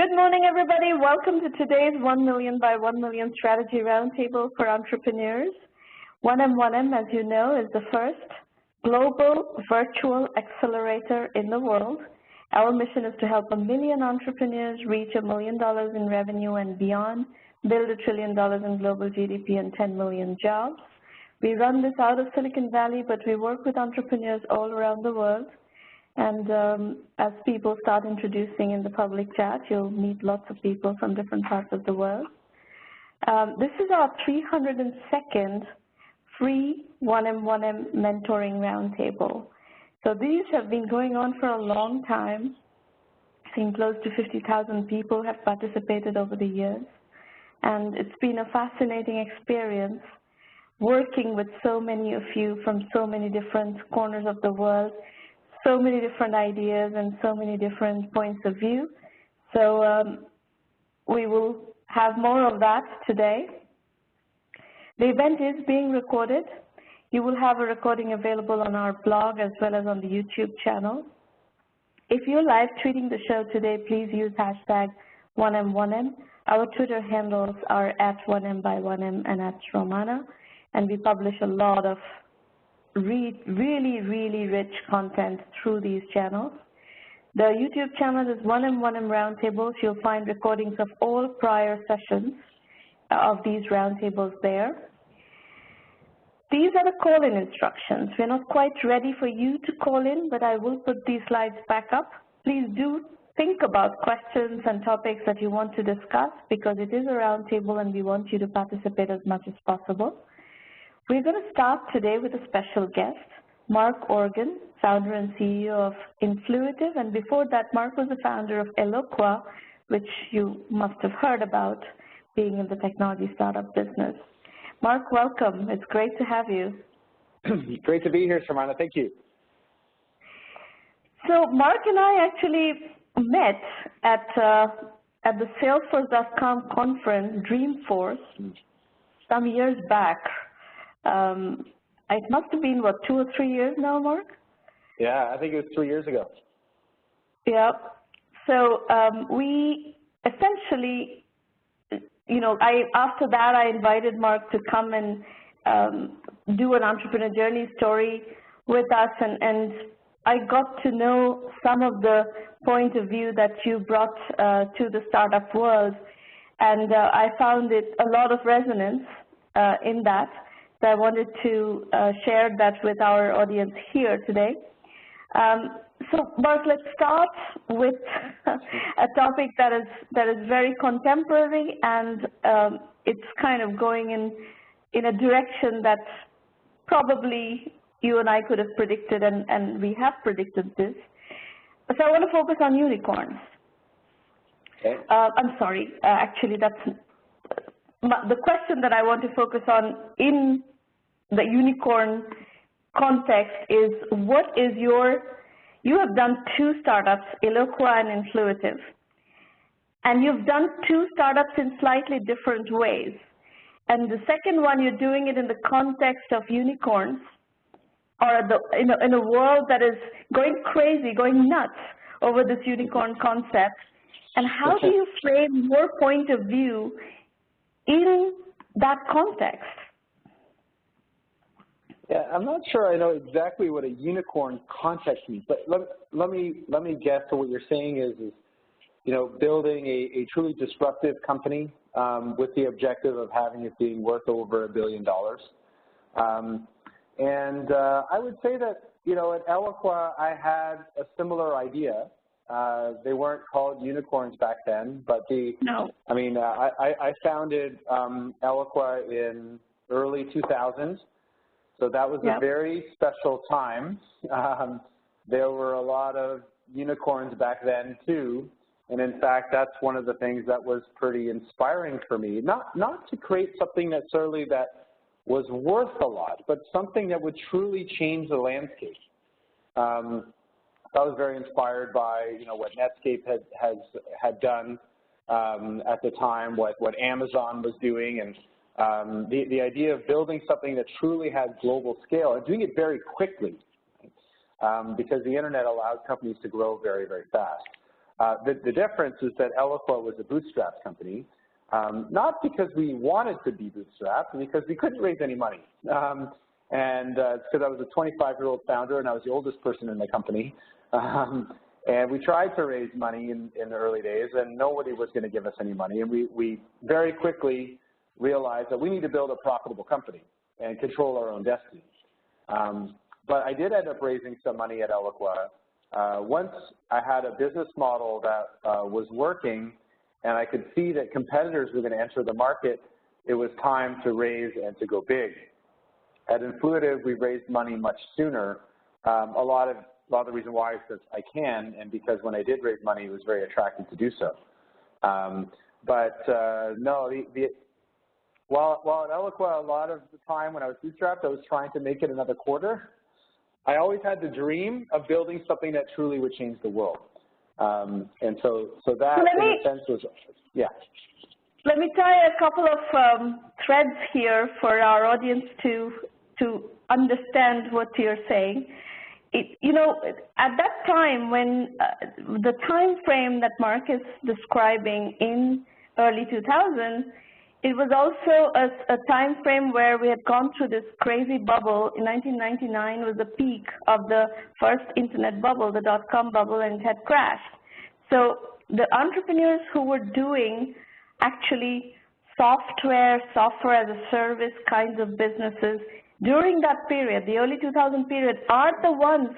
Good morning, everybody. Welcome to today's 1 Million by 1 Million Strategy Roundtable for Entrepreneurs. 1M1M, as you know, is the first global virtual accelerator in the world. Our mission is to help 1 million entrepreneurs reach $1 million in revenue and beyond, build $1 trillion in global GDP and 10 million jobs. We run this out of Silicon Valley, but we work with entrepreneurs all around the world. And as people start introducing in the public chat, you'll meet lots of people from different parts of the world. This is our 302nd free 1M1M mentoring roundtable. So these have been going on for a long time. I think close to 50,000 people have participated over the years. And it's been a fascinating experience working with so many of you from so many different corners of the world, so many different ideas and so many different points of view. So we will have more of that today. The event is being recorded. You will have a recording available on our blog as well as on the YouTube channel. If you're live tweeting the show today, please use hashtag 1M1M. Our Twitter handles are @1M by1M and @Romana, and we publish a lot of really rich content through these channels. The YouTube channel is 1M1M Roundtables. You'll find recordings of all prior sessions of these roundtables there. These are the call-in instructions. We're not quite ready for you to call in, but I will put these slides back up. Please do think about questions and topics that you want to discuss, because it is a roundtable and we want you to participate as much as possible. We're going to start today with a special guest, Mark Organ, founder and CEO of Influitive. And before that, Mark was the founder of Eloqua, which you must have heard about, being in the technology startup business. Mark, welcome. It's great to have you. Great to be here, Sharmana. Thank you. So Mark and I actually met at the Salesforce.com conference, Dreamforce, some years back. It must have been, what, 2 or 3 years now, Mark? Yeah, I think it was 3 years ago. Yeah. So we essentially, after that, I invited Mark to come and do an entrepreneur journey story with us, and I got to know some of the point of view that you brought to the startup world, and I found it a lot of resonance in that. So I wanted to share that with our audience here today. So Mark, let's start with a topic that is very contemporary, and it's kind of going in a direction that probably you and I could have predicted, and we have predicted this. So I want to focus on unicorns. Okay. I'm sorry, actually that's the question that I want to focus on in the unicorn context is, what is you have done 2 startups, Eloqua and Influitive, and you've done 2 startups in slightly different ways. And the second one, you're doing it in the context of unicorns, or in a world that is going crazy, going nuts over this unicorn concept. And how do you frame your point of view in that context? Yeah, I'm not sure I know exactly what a unicorn context means, but let me guess. So what you're saying is building a truly disruptive company with the objective of having it being worth over $1 billion. And I would say that at Eloqua I had a similar idea. They weren't called unicorns back then, but I founded Eloqua in early 2000s. So that was a very special time. There were a lot of unicorns back then too, and in fact, that's one of the things that was pretty inspiring for me. Not to create something necessarily that was worth a lot, but something that would truly change the landscape. I was very inspired by what Netscape had done at the time, what Amazon was doing, and the idea of building something that truly had global scale and doing it very quickly, because the internet allowed companies to grow very, very fast. The difference is that Eloqua was a bootstrap company, not because we wanted to be bootstrapped, because we couldn't raise any money. And it's because I was a 25-year-old founder and I was the oldest person in the company. And we tried to raise money in the early days, and nobody was going to give us any money. And we very quickly realized that we need to build a profitable company and control our own destiny. But I did end up raising some money at Eloqua. Once I had a business model that was working and I could see that competitors were going to enter the market, it was time to raise and to go big. At Influitive, we raised money much sooner. A lot of the reason why is because I can, and because when I did raise money, it was very attractive to do so. No, while at Eloqua, a lot of the time when I was bootstrapped, I was trying to make it another quarter. I always had the dream of building something that truly would change the world. And so that, in a sense, was, yeah. Let me tie a couple of threads here for our audience to understand what you're saying. You know, at that time when the time frame that Mark is describing in early 2000, it was also a time frame where we had gone through this crazy bubble. In 1999 was the peak of the first internet bubble, the dot-com bubble, and it had crashed. So the entrepreneurs who were doing actually software as a service kinds of businesses during that period, the early 2000 period, are the ones,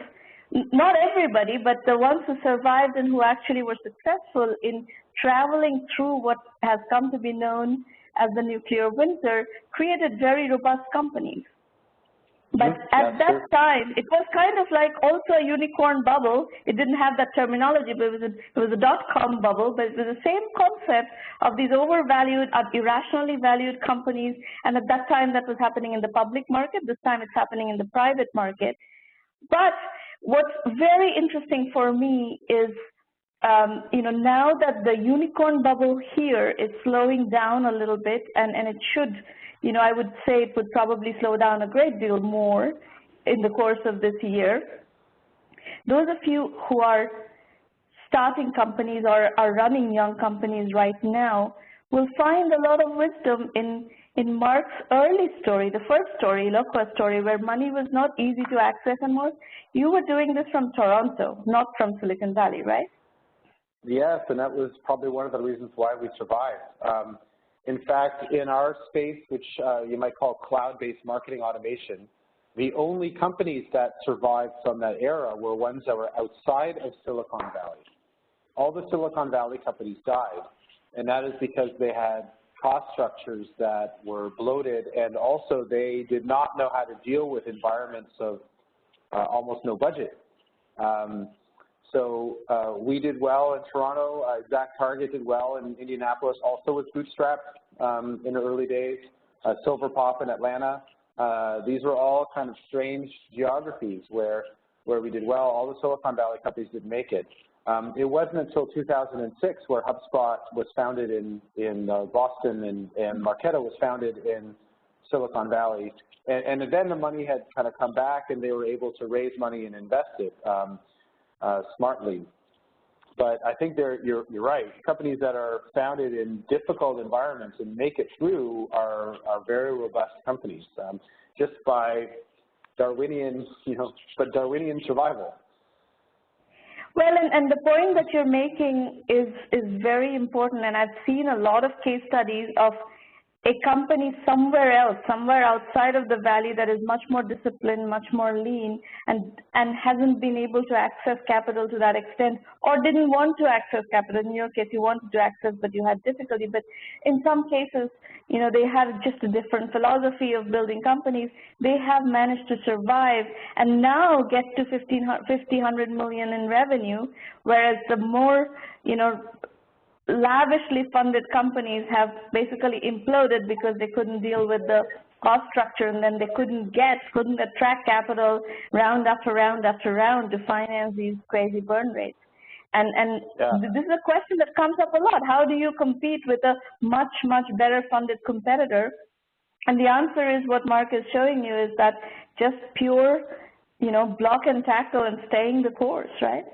not everybody, but the ones who survived and who actually were successful in traveling through what has come to be known as the nuclear winter, created very robust companies. But at that time, it was kind of like also a unicorn bubble. It didn't have that terminology, but it was a dot-com bubble, but it was the same concept of these overvalued, irrationally valued companies. And at that time, that was happening in the public market. This time, it's happening in the private market. But what's very interesting for me is, you know, now that the unicorn bubble here is slowing down a little bit, and it should, you know, I would say it would probably slow down a great deal more in the course of this year. Those of you who are starting companies or are running young companies right now will find a lot of wisdom in Mark's early story, the first story, Eloqua story, where money was not easy to access. And Mark, you were doing this from Toronto, not from Silicon Valley, right? Yes, and that was probably one of the reasons why we survived. In fact, in our space, which you might call cloud-based marketing automation, the only companies that survived from that era were ones that were outside of Silicon Valley. All the Silicon Valley companies died, and that is because they had cost structures that were bloated, and also they did not know how to deal with environments of almost no budget. So we did well in Toronto. ExactTarget did well in Indianapolis, also was bootstrapped in the early days. Silverpop in Atlanta. These were all kind of strange geographies where we did well. All the Silicon Valley companies didn't make it. It wasn't until 2006 where HubSpot was founded in Boston and Marketo was founded in Silicon Valley. And then the money had kind of come back and they were able to raise money and invest it. Smartly. But I think you're right. Companies that are founded in difficult environments and make it through are very robust companies, just by Darwinian, Darwinian survival. Well, and the point that you're making is very important, and I've seen a lot of case studies of a company somewhere else, somewhere outside of the valley that is much more disciplined, much more lean, and hasn't been able to access capital to that extent, or didn't want to access capital. In your case, you wanted to access, but you had difficulty. But in some cases, you know, they had just a different philosophy of building companies. They have managed to survive and now get to 100 million in revenue, whereas the more, you know, lavishly funded companies have basically imploded because they couldn't deal with the cost structure, and then they couldn't attract capital round after round after round to finance these crazy burn rates. And this is a question that comes up a lot. How do you compete with a much, much better funded competitor? And the answer is what Mark is showing you, is that just pure, you know, block and tackle and staying the course, right?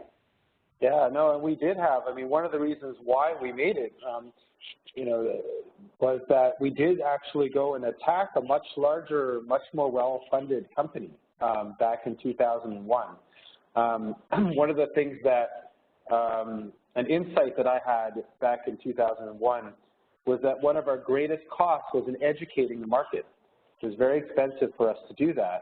Yeah, no, and we did have, I mean, one of the reasons why we made it, you know, was that we did actually go and attack a much larger, much more well-funded company back in 2001. One of the things that, an insight that I had back in 2001 was that one of our greatest costs was in educating the market. It was very expensive for us to do that,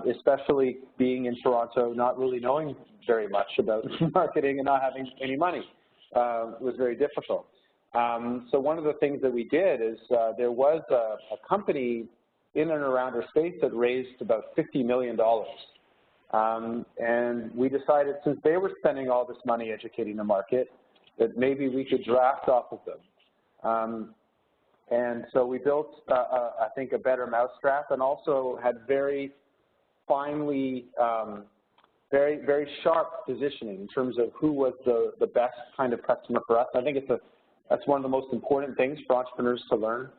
especially being in Toronto, not really knowing very much about marketing and not having any money. It was very difficult. So one of the things that we did is there was a company in and around our space that raised about $50 million. And we decided, since they were spending all this money educating the market, that maybe we could draft off of them. And so we built, I think, a better mousetrap, and also had very finely, very sharp positioning in terms of who was the best kind of customer for us. I think that's one of the most important things for entrepreneurs to learn,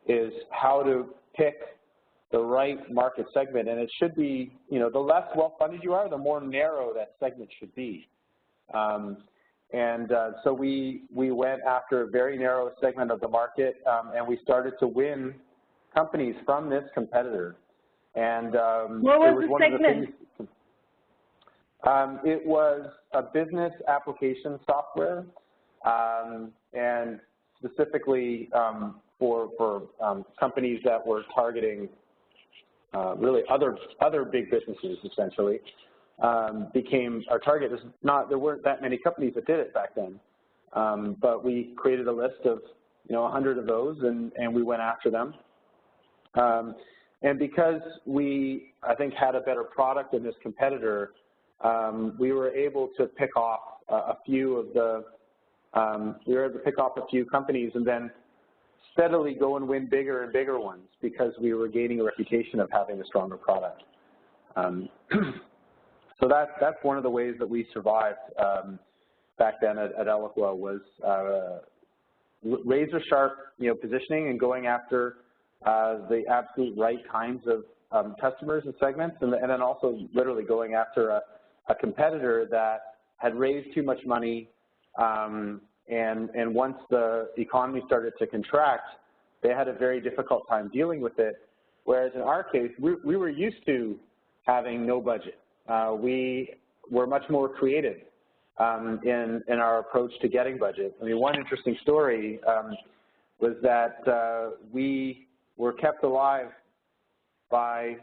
is how to pick the right market segment. And it should be, you know, the less well-funded you are, the more narrow that segment should be. So we went after a very narrow segment of the market, and we started to win companies from this competitor. And what was the segment? It was a business application software, and specifically for companies that were targeting really other big businesses, essentially. Became our target. There weren't that many companies that did it back then, but we created a list of 100 of those, and we went after them. And because we, I think, had a better product than this competitor, we were able to pick off a few of the. We were able to pick off a few companies, and then steadily go and win bigger and bigger ones, because we were gaining a reputation of having a stronger product. So that's one of the ways that we survived back then at Eloqua, was razor sharp, positioning and going after the absolute right kinds of customers and segments, and then also literally going after a competitor that had raised too much money, and once the economy started to contract, they had a very difficult time dealing with it. Whereas in our case, we were used to having no budget. We were much more creative in our approach to getting budget. I mean, one interesting story was that we were kept alive by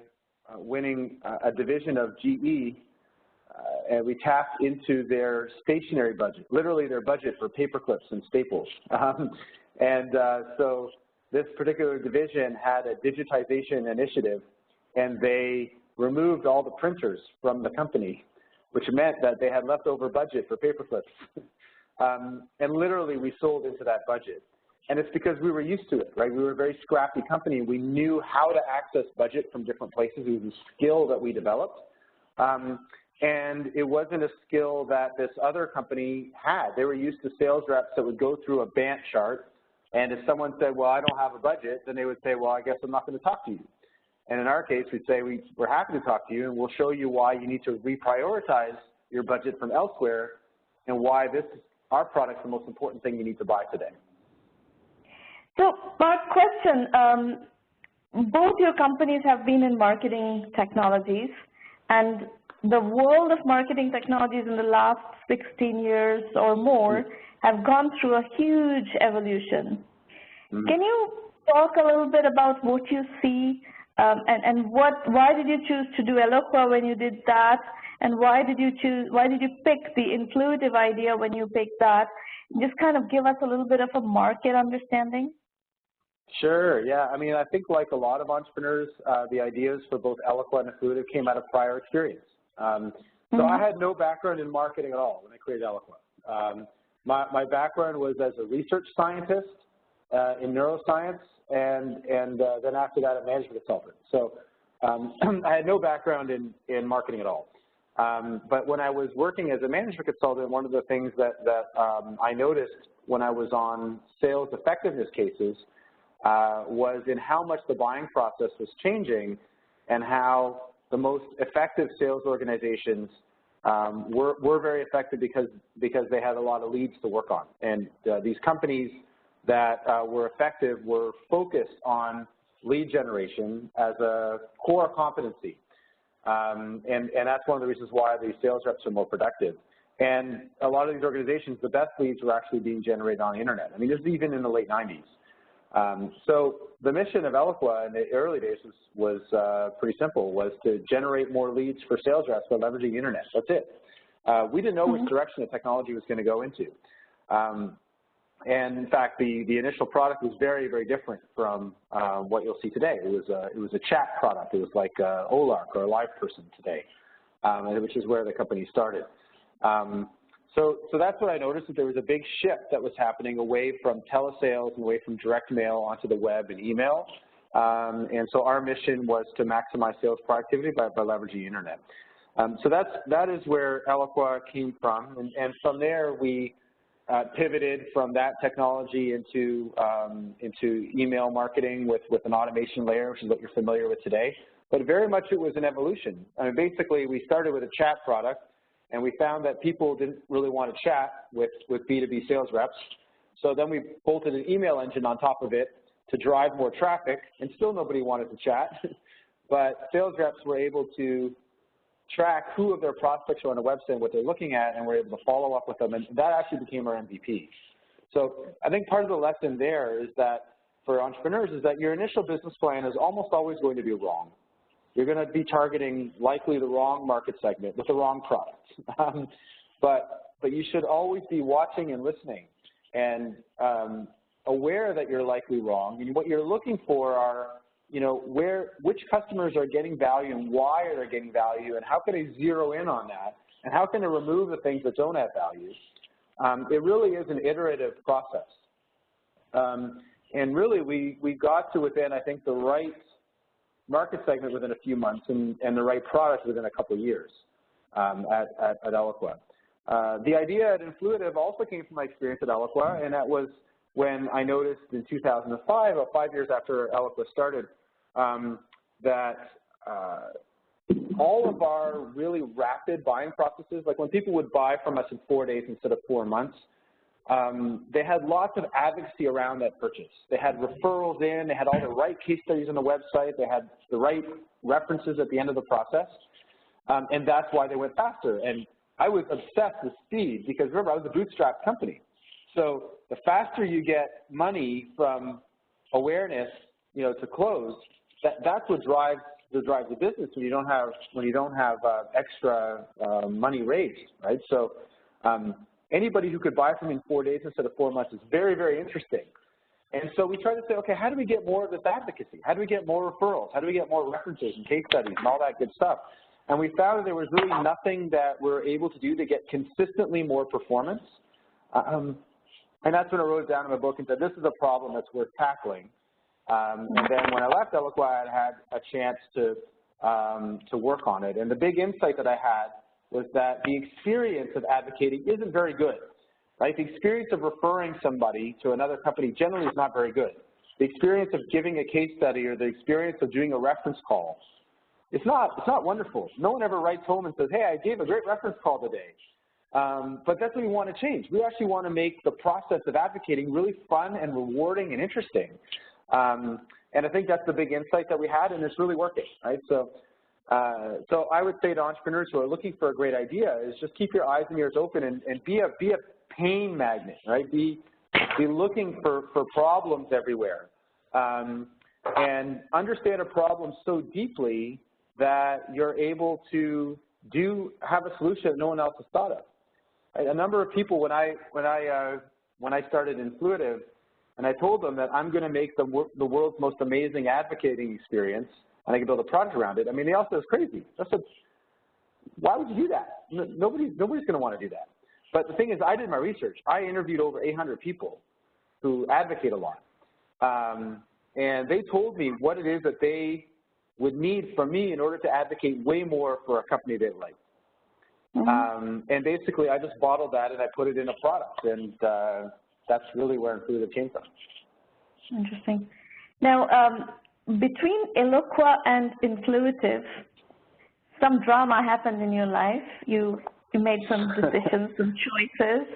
winning a division of GE, and we tapped into their stationery budget, literally their budget for paper clips and staples. So this particular division had a digitization initiative, and they removed all the printers from the company, which meant that they had leftover budget for paper clips. And literally we sold into that budget. And it's because we were used to it, right? We were a very scrappy company. We knew how to access budget from different places. It was a skill that we developed. And it wasn't a skill that this other company had. They were used to sales reps that would go through a Gantt chart, and if someone said, well, I don't have a budget, then they would say, well, I guess I'm not going to talk to you. And in our case, we'd say, we're happy to talk to you, and we'll show you why you need to reprioritize your budget from elsewhere, and why our product's the most important thing you need to buy today. So, Mark, question. Both your companies have been in marketing technologies, and the world of marketing technologies in the last 16 years or more have gone through a huge evolution. Mm-hmm. Can you talk a little bit about what you see, and why did you choose to do Eloqua when you did that, and why did you pick the Influitive idea when you picked that? Just kind of give us a little bit of a market understanding. Sure, yeah. I mean, I think like a lot of entrepreneurs, the ideas for both Eloqua and Influitive came out of prior experience. So I had no background in marketing at all when I created Eloqua. My background was as a research scientist in neuroscience, and then after that a management consultant. So I had no background in marketing at all. But when I was working as a management consultant, one of the things that I noticed when I was on sales effectiveness cases was in how much the buying process was changing, and how the most effective sales organizations were very effective because they had a lot of leads to work on. And these companies that were effective were focused on lead generation as a core competency. And that's one of the reasons why these sales reps are more productive. And a lot of these organizations, the best leads were actually being generated on the internet. I mean, this is even in the late 90s. So the mission of Eloqua in the early days was pretty simple, was to generate more leads for sales reps by leveraging the internet. That's it. We didn't know which direction the technology was going to go into. And in fact, the initial product was very, very different from what you'll see today. It was a chat product. It was like OLARC or a live person today, which is where the company started. So that's what I noticed, that there was a big shift that was happening away from telesales and away from direct mail onto the web and email. And so our mission was to maximize sales productivity by leveraging the internet. So that is where Eloqua came from. And from there, we pivoted from that technology into email marketing with an automation layer, which is what you're familiar with today. But very much it was an evolution. I mean, basically, we started with a chat product, and we found that people didn't really want to chat with B2B sales reps. So then we bolted an email engine on top of it to drive more traffic, and still nobody wanted to chat. But sales reps were able to track who of their prospects are on a website and what they're looking at, and we're able to follow up with them, and that actually became our MVP. So I think part of the lesson there is that for entrepreneurs is that your initial business plan is almost always going to be wrong. You're going to be targeting likely the wrong market segment with the wrong product. But you should always be watching and listening and aware that you're likely wrong. And what you're looking for are, which customers are getting value and why are they getting value, and how can I zero in on that, and how can I remove the things that don't add value. It really is an iterative process. And really, we got to within, I think, the right market segment within a few months and the right product within a couple of years at Eloqua. The idea at Influitive also came from my experience at Eloqua, and that was when I noticed in 2005, about 5 years after Eloqua started, that all of our really rapid buying processes, like when people would buy from us in 4 days instead of 4 months, they had lots of advocacy around that purchase. They had referrals in, they had all the right case studies on the website, they had the right references at the end of the process, and that's why they went faster. And I was obsessed with speed because, remember, I was a bootstrap company. So the faster you get money from awareness, to close, that's what drives the business when you don't have extra money raised, right? So anybody who could buy from me in 4 days instead of 4 months is very, very interesting. And so we try to say, okay, how do we get more of this advocacy? How do we get more referrals? How do we get more references and case studies and all that good stuff? And we found that there was really nothing that we're able to do to get consistently more performance. And that's when I wrote it down in my book and said, this is a problem that's worth tackling. And then when I left Eloqua, I had a chance to work on it. And the big insight that I had was that the experience of advocating isn't very good, right? The experience of referring somebody to another company generally is not very good. The experience of giving a case study or the experience of doing a reference call, it's not wonderful. No one ever writes home and says, hey, I gave a great reference call today. But that's what we want to change. We actually want to make the process of advocating really fun and rewarding and interesting. And I think that's the big insight that we had, and it's really working, right? So I would say to entrepreneurs who are looking for a great idea is just keep your eyes and ears open and be a pain magnet, right? Be looking for problems everywhere, and understand a problem so deeply that you're able to have a solution that no one else has thought of. Right? A number of people when I started Influitive, and I told them that I'm going to make the world's most amazing advocating experience, and I can build a product around it. I mean, they all said it's crazy. I said, why would you do that? Nobody's going to want to do that. But the thing is, I did my research. I interviewed over 800 people who advocate a lot, and they told me what it is that they would need from me in order to advocate way more for a company they like. And basically, I just bottled that and I put it in a product, and that's really where Influitive came from. Interesting. Now, between Eloqua and Influitive, some drama happened in your life. You made some decisions, some choices.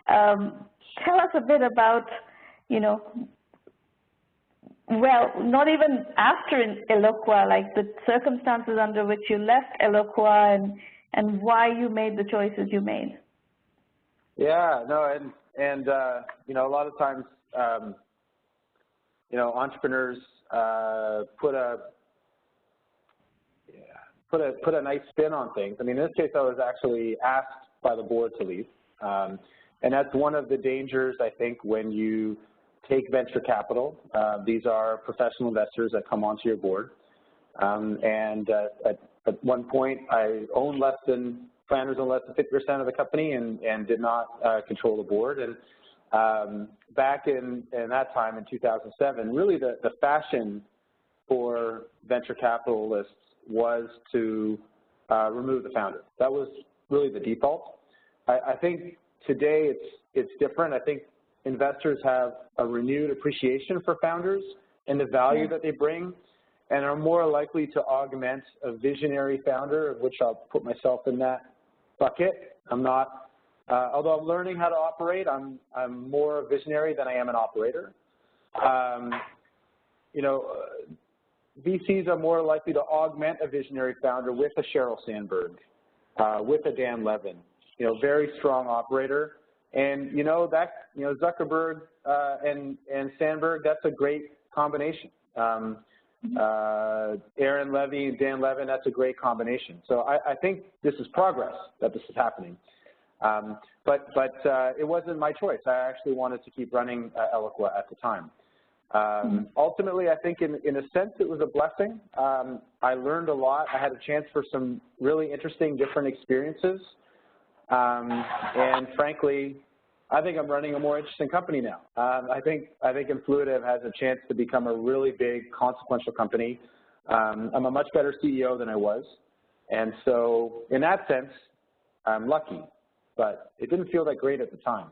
Tell us a bit about, well, not even after Eloqua, like the circumstances under which you left Eloqua and why you made the choices you made. Yeah, no, and a lot of times, entrepreneurs put a nice spin on things. I mean, in this case, I was actually asked by the board to leave, and that's one of the dangers, I think, when you take venture capital. These are professional investors that come onto your board, and at one point, Founders owned less than 50% of the company and did not control the board. And back in that time, in 2007, really the fashion for venture capitalists was to remove the founder. That was really the default. I think today it's different. I think investors have a renewed appreciation for founders and the value that they bring, and are more likely to augment a visionary founder, of which I'll put myself in that bucket. I'm not, although I'm learning how to operate, I'm more visionary than I am an operator. VCs are more likely to augment a visionary founder with a Sheryl Sandberg, with a Dan Levin, very strong operator. And Zuckerberg and Sandberg, that's a great combination. Aaron Levy and Dan Levin, that's a great combination. So I think this is progress that this is happening. But it wasn't my choice. I actually wanted to keep running Eloqua at the time. Ultimately, I think in a sense it was a blessing. I learned a lot. I had a chance for some really interesting, different experiences. And frankly, I think I'm running a more interesting company now. I think Influitive has a chance to become a really big, consequential company. I'm a much better CEO than I was. And so in that sense, I'm lucky. But it didn't feel that great at the time.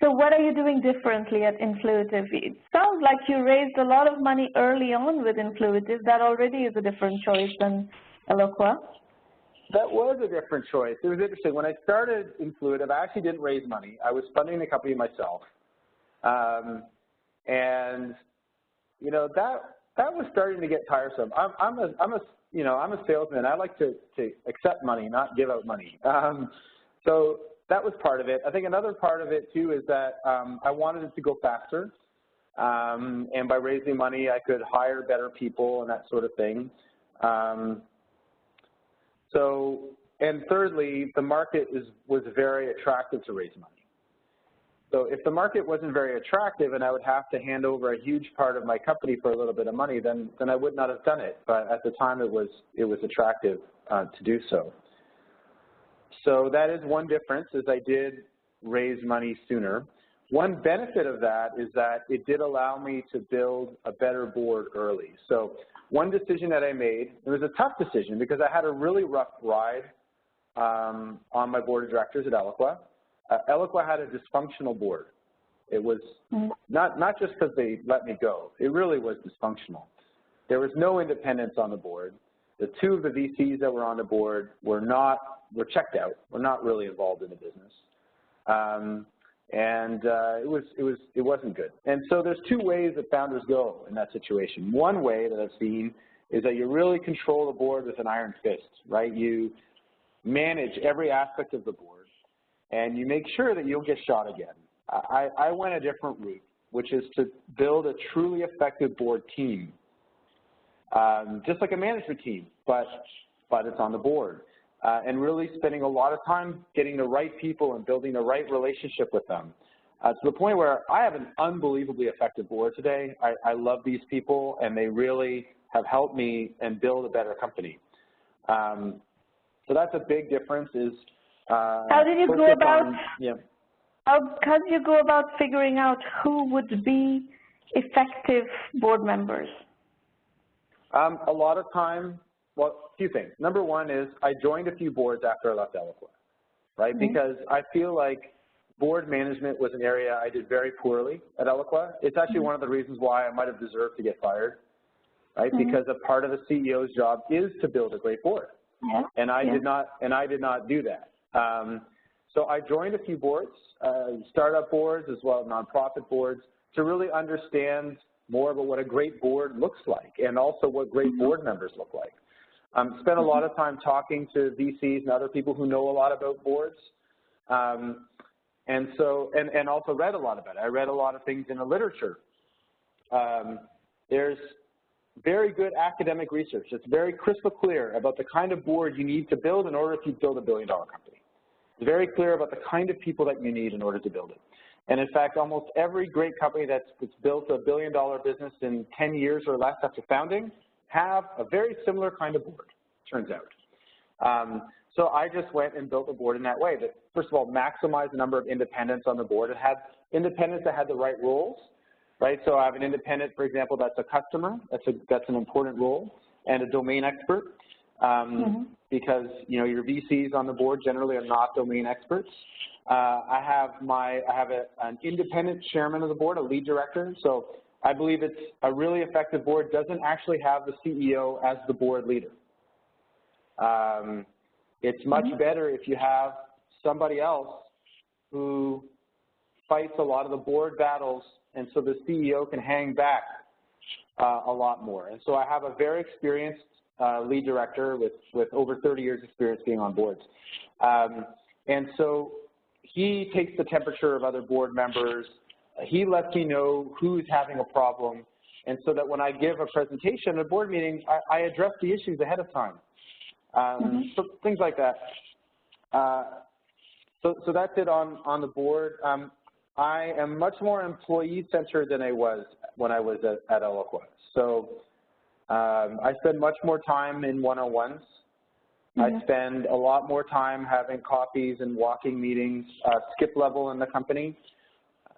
So what are you doing differently at Influitive? It sounds like you raised a lot of money early on with Influitive. That already is a different choice than Eloqua. That was a different choice. It was interesting. When I started Influitive, I actually didn't raise money. I was funding the company myself. And that was starting to get tiresome. I'm a salesman. I like to accept money, not give out money. So that was part of it. I think another part of it, too, is that I wanted it to go faster. And by raising money, I could hire better people and that sort of thing. And thirdly, the market was very attractive to raise money. So if the market wasn't very attractive and I would have to hand over a huge part of my company for a little bit of money, then I would not have done it. But at the time, it was attractive to do so. So that is one difference, is I did raise money sooner. One benefit of that is that it did allow me to build a better board early. So one decision that I made, it was a tough decision because I had a really rough ride on my board of directors at Eloqua. Eloqua had a dysfunctional board. It was not just because they let me go. It really was dysfunctional. There was no independence on the board. The two of the VCs that were on the board were checked out. Were not really involved in the business. It wasn't good. And so there's two ways that founders go in that situation. One way that I've seen is that you really control the board with an iron fist, right? You manage every aspect of the board, and you make sure that you don't get shot again. I went a different route, which is to build a truly effective board team, just like a management team, but it's on the board. And really spending a lot of time getting the right people and building the right relationship with them, to the point where I have an unbelievably effective board today. I love these people, and they really have helped me and build a better company. So that's a big difference. How did you go about? How did you go about figuring out who would be effective board members? A lot of time. Well, a few things. Number one is I joined a few boards after I left Eloqua, right? Because I feel like board management was an area I did very poorly at Eloqua. It's actually one of the reasons why I might have deserved to get fired. right? Because a part of the CEO's job is to build a great board. And I did not do that. So I joined a few boards, startup boards as well as nonprofit boards, to really understand more about what a great board looks like and also what great board members look like. Spent a lot of time talking to VCs and other people who know a lot about boards, and also read a lot about it. I read a lot of things in the literature. There's very good academic research. It's very crystal clear about the kind of board you need to build in order to build a billion-dollar company. It's very clear about the kind of people that you need in order to build it. And in fact, almost every great company that's built a billion-dollar business in 10 years or less after founding have a very similar kind of board, turns out. So I just went and built a board in that way that, first of all, maximized the number of independents on the board. It had independents that had the right roles, right? So I have an independent, for example, that's a customer. That's an important role, and a domain expert, because your VCs on the board generally are not domain experts. I have an independent chairman of the board, a lead director. So I believe it's a really effective board. Doesn't actually have the CEO as the board leader. It's much better if you have somebody else who fights a lot of the board battles, and so the CEO can hang back a lot more. And so I have a very experienced lead director with over 30 years experience being on boards. And so he takes the temperature of other board members. He lets me know who's having a problem. And so that when I give a presentation at a board meeting, I address the issues ahead of time. So things like that. So that's it on the board. I am much more employee-centered than I was when I was at Eloqua. So I spend much more time in one-on-ones. I spend a lot more time having coffees and walking meetings, skip level in the company,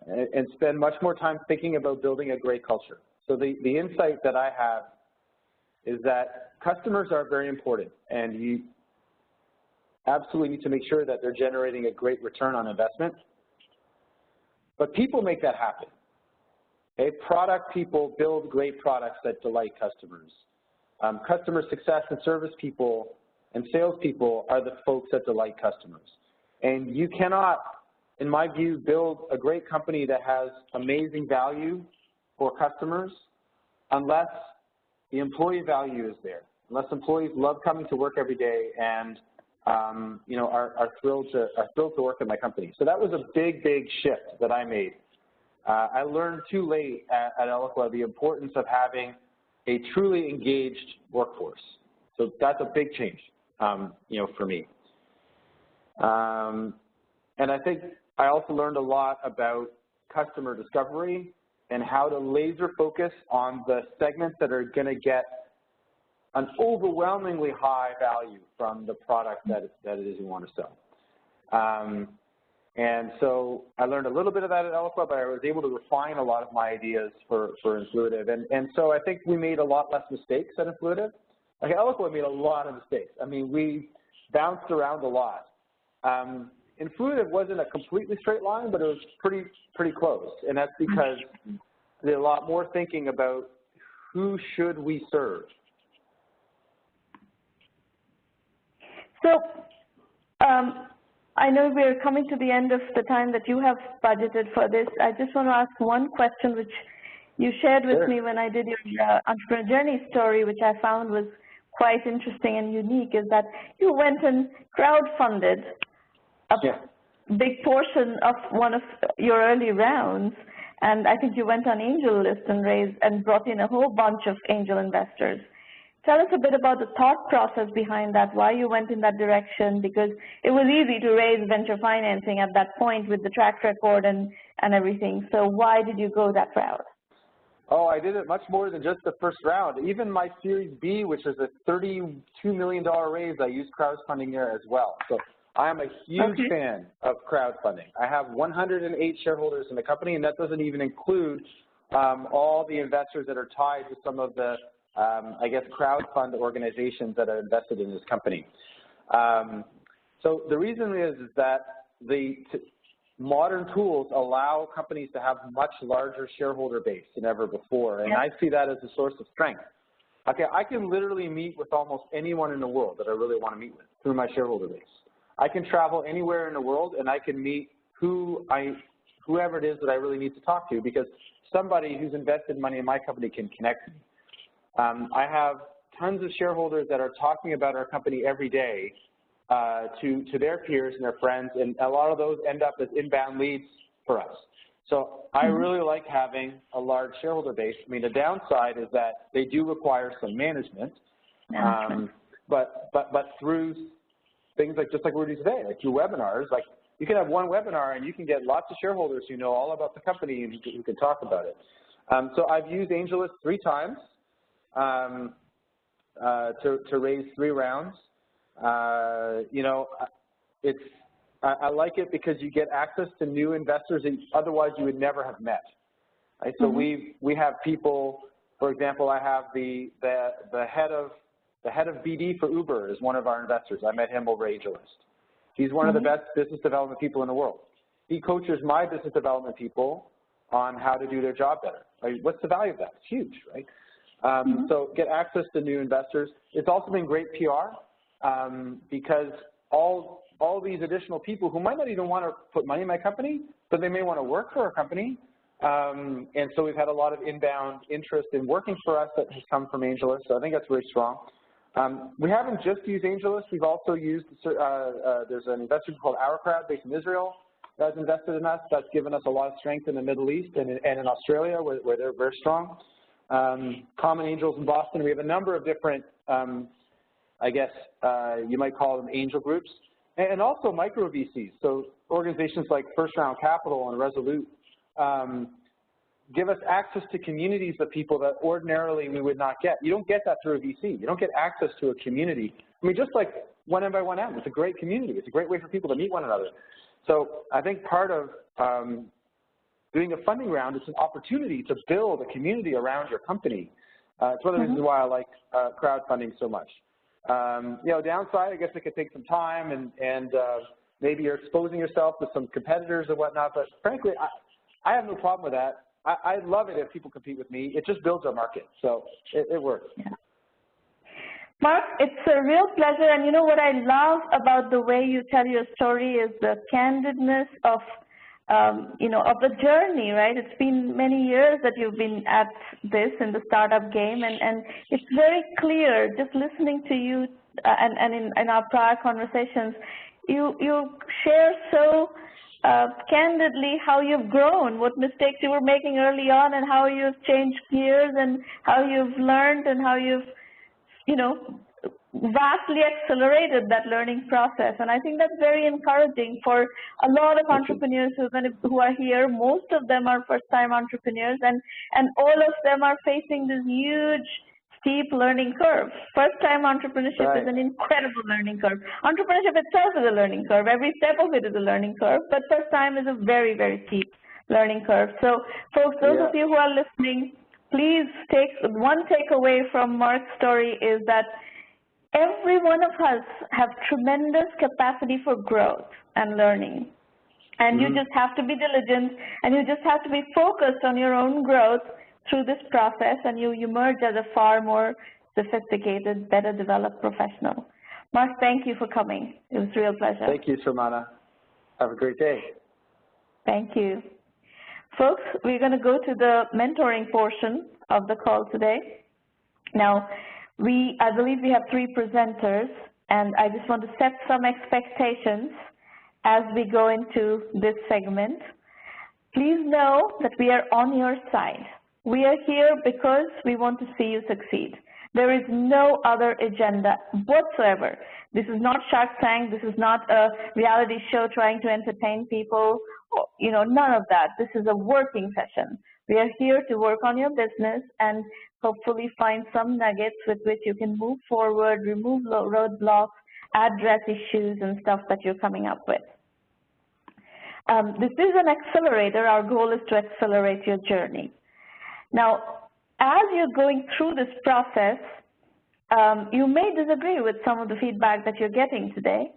and spend much more time thinking about building a great culture. So the insight that I have is that customers are very important, and you absolutely need to make sure that they're generating a great return on investment. But people make that happen. Okay? Product people build great products that delight customers. Customer success and service people and salespeople are the folks that delight customers. And you cannot, in my view, build a great company that has amazing value for customers unless the employee value is there, unless employees love coming to work every day and are thrilled to work at my company. So that was a big shift that I made. I learned too late at Eloqua the importance of having a truly engaged workforce. So that's a big change, for me. And I think I also learned a lot about customer discovery and how to laser focus on the segments that are going to get an overwhelmingly high value from the product that it is you want to sell. And so I learned a little bit of that at Eloqua, but I was able to refine a lot of my ideas for Influitive. And so I think we made a lot less mistakes at Influitive. Like Eloqua made a lot of mistakes. I mean, we bounced around a lot. Influitive wasn't a completely straight line, but it was pretty close. And that's because there's a lot more thinking about who should we serve. So I know we're coming to the end of the time that you have budgeted for this. I just want to ask one question which you shared with me when I did your entrepreneur journey story, which I found was quite interesting and unique, is that you went and crowdfunded a big portion of one of your early rounds, and I think you went on Angel List and brought in a whole bunch of angel investors. Tell us a bit about the thought process behind that, why you went in that direction, because it was easy to raise venture financing at that point with the track record and everything. So why did you go that route? Oh, I did it much more than just the first round. Even my Series B, which is a $32 million raise, I used crowdfunding there as well. So I am a huge fan of crowdfunding. I have 108 shareholders in the company, and that doesn't even include all the investors that are tied to some of the crowdfund organizations that are invested in this company. So the reason is that the modern tools allow companies to have much larger shareholder base than ever before, and I see that as a source of strength. Okay, I can literally meet with almost anyone in the world that I really want to meet with through my shareholder base. I can travel anywhere in the world and I can meet whoever it is that I really need to talk to, because somebody who's invested money in my company can connect me. I have tons of shareholders that are talking about our company every day to their peers and their friends, and a lot of those end up as inbound leads for us. So I really like having a large shareholder base. I mean, the downside is that they do require some management, but through things like just like we're doing today, like through webinars, like you can have one webinar and you can get lots of shareholders who know all about the company and who can talk about it. So I've used AngelList 3 times to raise 3 rounds. You know, I like it because you get access to new investors that otherwise you would never have met. Right? So we have people, for example, I have the head of BD for Uber is one of our investors. I met him over AngelList. He's one of the best business development people in the world. He coaches my business development people on how to do their job better. Right? What's the value of that? It's huge, right? So get access to new investors. It's also been great PR because all these additional people who might not even want to put money in my company, but they may want to work for our company. And so we've had a lot of inbound interest in working for us that has come from AngelList. So I think that's very strong. We haven't just used AngelList. We've also used, there's an investor called OurCrowd based in Israel that's invested in us. That's given us a lot of strength in the Middle East and in Australia where they're very strong. Common Angels in Boston. We have a number of different, I guess you might call them angel groups, and also micro VCs. So organizations like First Round Capital and Resolute give us access to communities of people that ordinarily we would not get. You don't get that through a VC. You don't get access to a community. I mean, just like 1M by 1M, it's a great community. It's a great way for people to meet one another. So I think part of doing a funding round is an opportunity to build a community around your company. It's one of the reasons why I like crowdfunding so much. You know, downside, I guess it could take some time, and maybe you're exposing yourself to some competitors and whatnot, but frankly, I have no problem with that. I love it if people compete with me. It just builds our market, so it works. Yeah. Mark, it's a real pleasure, and you know what I love about the way you tell your story is the candidness of, you know, of the journey, right? It's been many years that you've been at this in the startup game, and it's very clear just listening to you and in our prior conversations, you share so candidly how you've grown, what mistakes you were making early on, and how you've changed gears, and how you've learned, and how you've, you know, vastly accelerated that learning process. And I think that's very encouraging for a lot of entrepreneurs who are here. Most of them are first-time entrepreneurs, and all of them are facing this huge, steep learning curve. First-time entrepreneurship is an incredible learning curve. Entrepreneurship itself is a learning curve. Every step of it is a learning curve, but first time is a very, very steep learning curve. So, folks, those of you who are listening, please take one takeaway from Mark's story is that every one of us have tremendous capacity for growth and learning. And you just have to be diligent, and you just have to be focused on your own growth through this process, and you emerge as a far more sophisticated, better developed professional. Mark, thank you for coming. It was a real pleasure. Thank you, Sarmana. Have a great day. Thank you. Folks, we're going to go to the mentoring portion of the call today. Now, I believe we have 3 presenters, and I just want to set some expectations as we go into this segment. Please know that we are on your side. We are here because we want to see you succeed. There is no other agenda whatsoever. This is not Shark Tank. This is not a reality show trying to entertain people. You know, none of that. This is a working session. We are here to work on your business and hopefully find some nuggets with which you can move forward, remove roadblocks, address issues and stuff that you're coming up with. This is an accelerator. Our goal is to accelerate your journey. Now, as you're going through this process, you may disagree with some of the feedback that you're getting today.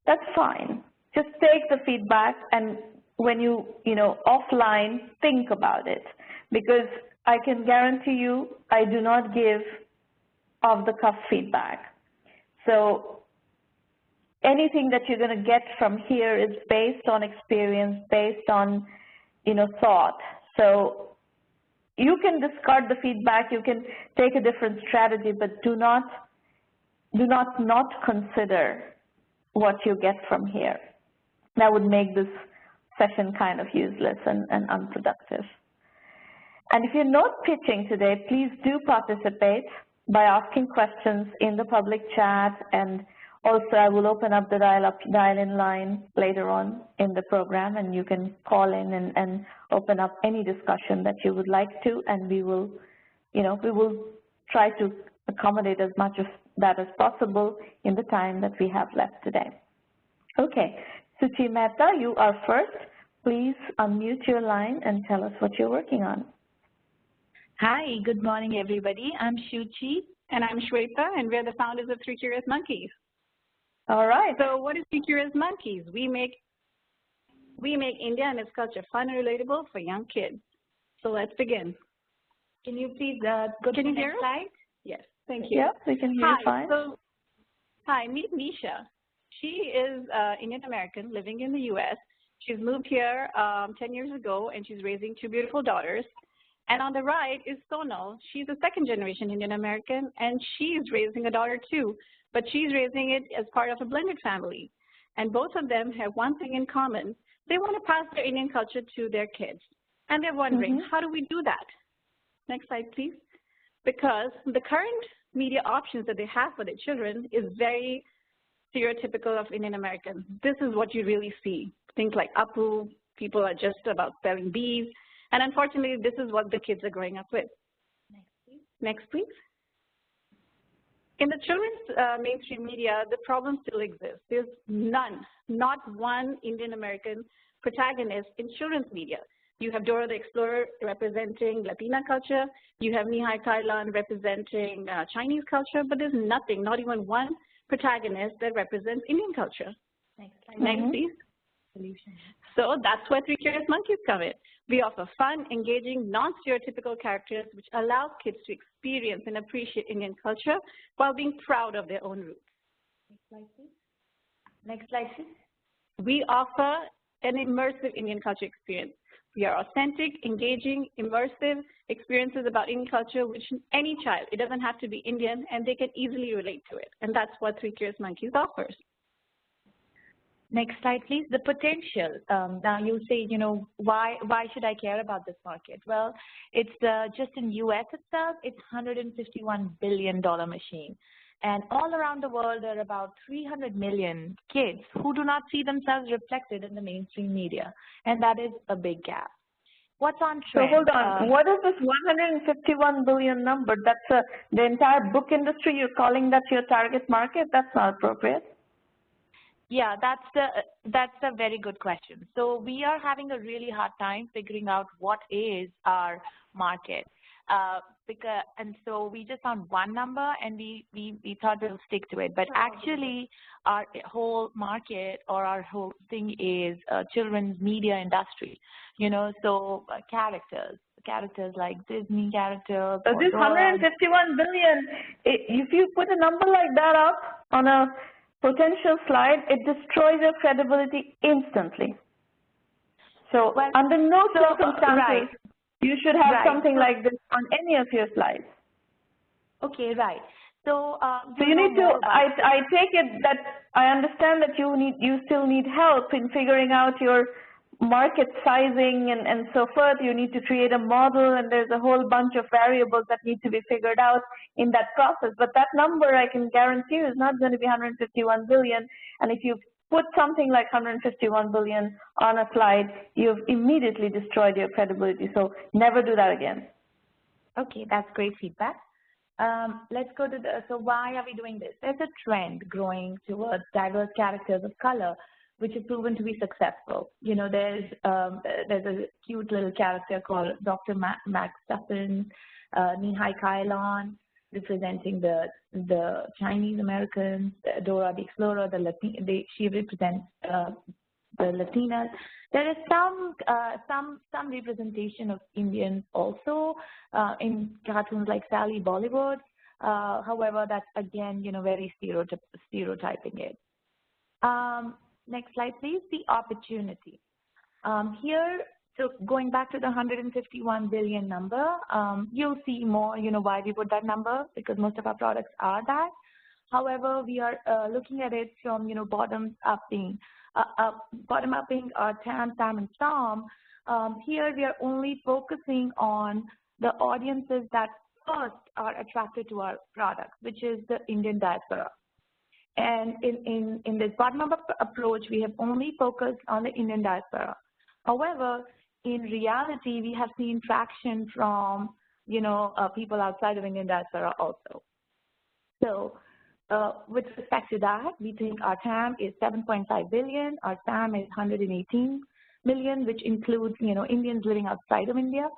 That's fine. Just take the feedback, and when you offline, think about it. Because I can guarantee you, I do not give off-the-cuff feedback. So anything that you're going to get from here is based on experience, based on, thought. So you can discard the feedback, you can take a different strategy, but do not consider what you get from here. That would make this session kind of useless and unproductive. And if you're not pitching today, please do participate by asking questions in the public chat, and also I will open up the dial-in line later on in the program, and you can call in and open up any discussion that you would like to, and we will try to accommodate as much of that as possible in the time that we have left today. Okay, Suchi Mehta, you are first. Please unmute your line and tell us what you're working on. Hi, good morning, everybody. I'm Shuchi. And I'm Shweta, and we're the founders of Three Curious Monkeys. All right. So what is Three Curious Monkeys? We make India and its culture fun and relatable for young kids. So let's begin. Can you please go to the next slide? Yes, thank you. Yeah, we can hear you fine. Hi, meet Nisha. She is Indian American living in the U.S. She's moved here 10 years ago, and she's raising 2 beautiful daughters. And on the right is Sonal. She's a second-generation Indian American, and she's raising a daughter too, but she's raising it as part of a blended family. And both of them have one thing in common. They want to pass their Indian culture to their kids. And they're wondering, how do we do that? Next slide, please. Because the current media options that they have for their children is very stereotypical of Indian Americans. This is what you really see. Things like Apu, people are just about selling bees. And unfortunately, this is what the kids are growing up with. Next, please. Next, please. In the children's mainstream media, the problem still exists. There's not one Indian American protagonist in children's media. You have Dora the Explorer representing Latina culture. You have Nihai Kailan representing Chinese culture, but there's nothing, not even one protagonist that represents Indian culture. Next slide. Next, please. Solution. So that's where Three Curious Monkeys come in. We offer fun, engaging, non-stereotypical characters which allow kids to experience and appreciate Indian culture while being proud of their own roots. Next slide, please. Next slide, please. We offer an immersive Indian culture experience. We are authentic, engaging, immersive experiences about Indian culture which any child, it doesn't have to be Indian, and they can easily relate to it. And that's what Three Curious Monkeys offers. Next slide, please. The potential. Now you'll say, why should I care about this market? Well, it's just in U.S. itself, it's $151 billion machine. And all around the world, there are about 300 million kids who do not see themselves reflected in the mainstream media. And that is a big gap. What's on trend? So hold on. What is this 151 billion number? That's the entire book industry. You're calling that your target market? That's not appropriate. Yeah, that's a very good question. So we are having a really hard time figuring out what is our market. And so we just found one number, and we thought we'll stick to it. But actually, our whole market or our whole thing is children's media industry. So characters like Disney characters. So this 151 billion, if you put a number like that up on a potential slide, it destroys your credibility instantly. So under no circumstances, you should have something like this on any of your slides. Okay, right. So, so you need to, I take it that I understand that you still need help in figuring out your market sizing and so forth. You need to create a model, and there's a whole bunch of variables that need to be figured out in that process. But that number, I can guarantee you, is not going to be 151 billion. And if you put something like 151 billion on a slide, you've immediately destroyed your credibility. So never do that again. Okay, that's great feedback. Let's go to so why are we doing this? There's a trend growing towards diverse characters of color, which have proven to be successful. There's a cute little character called Dr. Max Stuffin, Nihai Kailan, representing the Chinese Americans, Dora the Explorer, she represents the Latinas. There is some representation of Indians also in cartoons like Sally Bollywood, However, that's again, very stereotyping it. Next slide, please. The opportunity. Here, so going back to the 151 billion number, you'll see more, why we put that number, because most of our products are that. However, we are looking at it from, bottom-upping our TAM, SAM, and STOM. Here, we are only focusing on the audiences that first are attracted to our products, which is the Indian diaspora. And in this bottom-up approach, we have only focused on the Indian diaspora. However, in reality, we have seen traction from, people outside of Indian diaspora also. So with respect to that, we think our TAM is 7.5 billion, our SAM is 118 million, which includes, Indians living outside of India.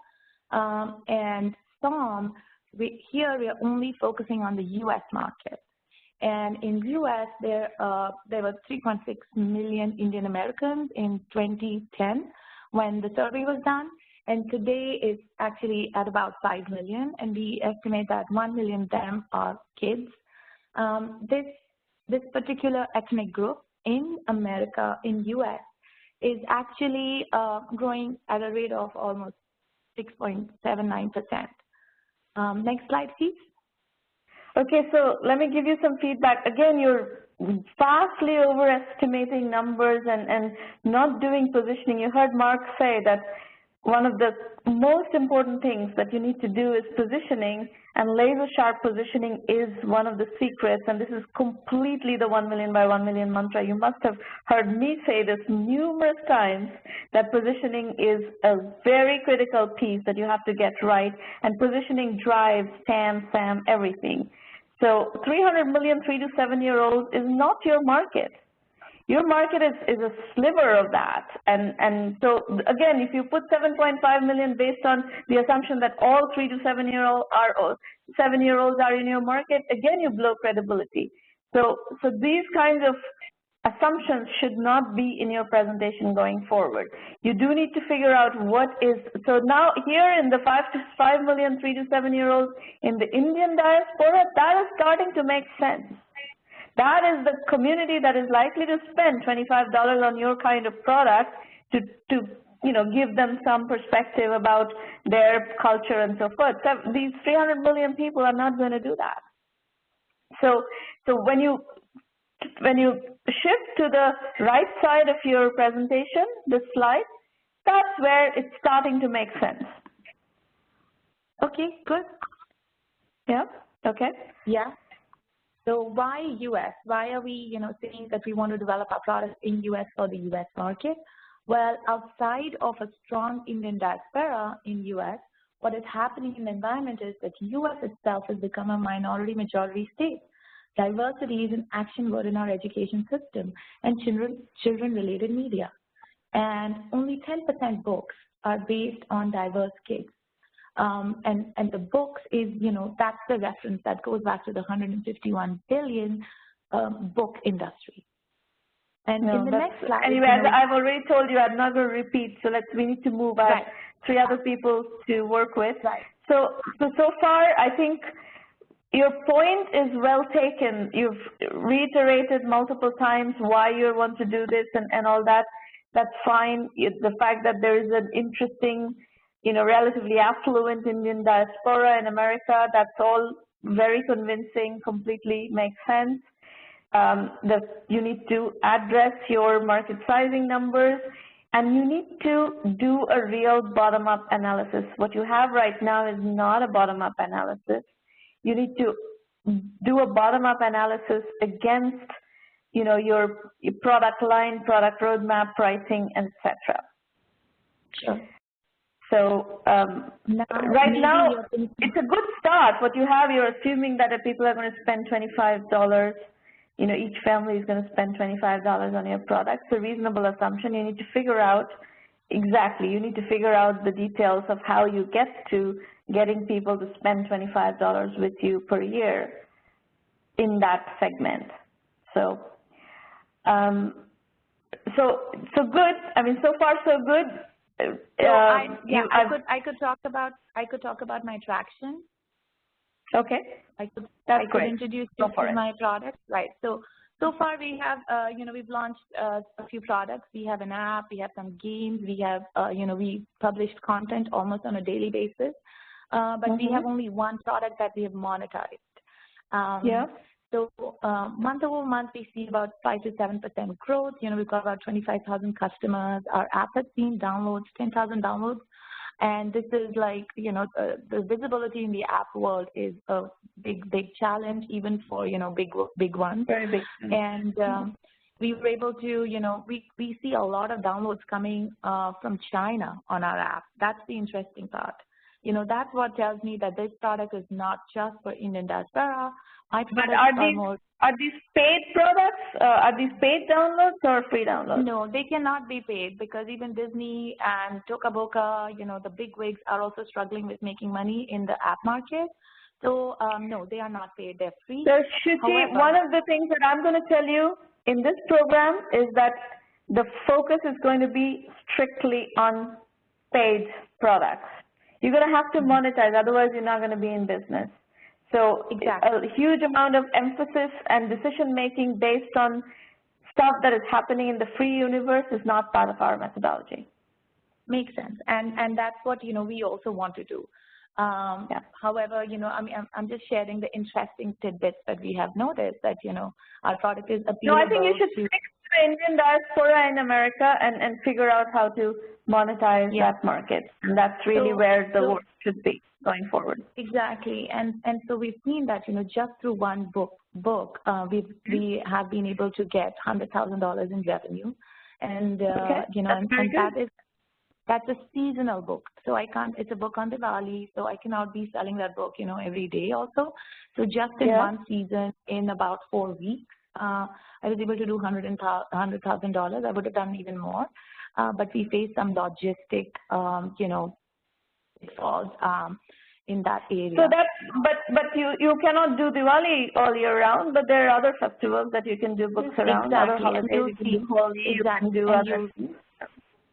And STOM, here we are only focusing on the U.S. market. And in U.S., there were 3.6 million Indian Americans in 2010 when the survey was done. And today it's actually at about 5 million, and we estimate that 1 million of them are kids. This particular ethnic group in America, in U.S., is actually growing at a rate of almost 6.79%. Next slide, please. Okay, so let me give you some feedback. Again, you're vastly overestimating numbers and not doing positioning. You heard Mark say that one of the most important things that you need to do is positioning, and laser-sharp positioning is one of the secrets, and this is completely the 1 million by 1 million mantra. You must have heard me say this numerous times, that positioning is a very critical piece that you have to get right, and positioning drives TAM, SAM, everything. So 300 million 3 to 7-year-olds is not your market. Your market is a sliver of that. And so, again, if you put 7.5 million based on the assumption that all 3 to 7-year-olds are in your market, again, you blow credibility. So these kinds of assumptions should not be in your presentation going forward. You do need to figure out what is, so now here in the 5 million 3 to 7-year-olds in the Indian diaspora, that is starting to make sense. That is the community that is likely to spend $25 on your kind of product to give them some perspective about their culture and so forth. So these 300 million people are not going to do that. So when you shift to the right side of your presentation, this slide, that's where it's starting to make sense. Okay, good. Yeah, okay. Yeah. So why U.S.? Why are we, saying that we want to develop our products in U.S. for the U.S. market? Well, outside of a strong Indian diaspora in U.S., what is happening in the environment is that U.S. itself has become a minority-majority state. Diversity is an action word in our education system and children-related media. And only 10% books are based on diverse kids. And the books is, that's the reference that goes back to the 151 billion book industry. And in the next slide. Anyway, I've already told you I'm not going to repeat, so we need to move. I have 3 other people to work with. Right. So far, I think your point is well taken. You've reiterated multiple times why you want to do this and all that. That's fine. The fact that there is an interesting, relatively affluent Indian diaspora in America, that's all very convincing, completely makes sense. That you need to address your market sizing numbers, and you need to do a real bottom-up analysis. What you have right now is not a bottom-up analysis. You need to do a bottom-up analysis against, your product line, product roadmap, pricing, etc. Sure. So right now, it's a good start. What you have, you're assuming that people are going to spend $25. Each family is going to spend $25 on your product. It's a reasonable assumption. You need to figure out you need to figure out the details of how you get to getting people to spend $25 with you per year in that segment. So good. I mean, so far so good. I could talk about my traction. Okay. I could great. introduce you to my products. Right. So far we have, we've launched a few products. We have an app, we have some games, we have, we published content almost on a daily basis. But we have only one product that we have monetized. So month over month, we see about 5 to 7% growth. We've got about 25,000 customers. Our app has seen downloads, 10,000 downloads. And this is like, the visibility in the app world is a big challenge, even for, big ones. Very big. And we were able to, we see a lot of downloads coming from China on our app. That's the interesting part. That's what tells me that this product is not just for Indian diaspora. But are these paid products? Are these paid downloads or free downloads? No, they cannot be paid because even Disney and Toca Boca, the big wigs are also struggling with making money in the app market. So, no, they are not paid. They're free. So, Shruti, one of the things that I'm going to tell you in this program is that the focus is going to be strictly on paid products. You're going to have to monetize, otherwise you're not going to be in business. So a huge amount of emphasis and decision-making based on stuff that is happening in the free universe is not part of our methodology. Makes sense. And that's what, we also want to do. However, I'm just sharing the interesting tidbits that we have noticed that, our product is appealable. No, I think you should stick to the Indian diaspora in America and figure out how to monetize that market. And that's really where the work should be going forward. Exactly. And so we've seen that, just through one book, we have been able to get $100,000 in revenue. And, and that's a seasonal book. So it's a book on Diwali, so I cannot be selling that book, every day also. So just in one season, in about 4 weeks, I was able to do $100,000. I would have done even more. But we faced some logistic, pitfalls in that area. So but you cannot do Diwali all year round, but there are other festivals that you can do books around. Other holidays you can do Holi, you can do other things.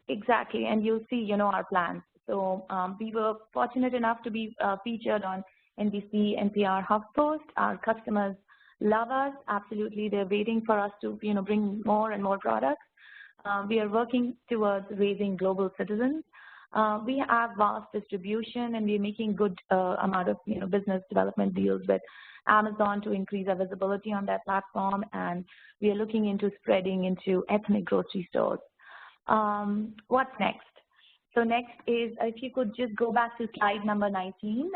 Exactly, and you'll see, our plans. So we were fortunate enough to be featured on NBC, NPR, HuffPost. Our customers love us. Absolutely, they're waiting for us to, bring more and more products. We are working towards raising global citizens. We have vast distribution, and we're making good amount of, business development deals with Amazon to increase our visibility on that platform, and we are looking into spreading into ethnic grocery stores. What's next? So next is, if you could just go back to slide number 19.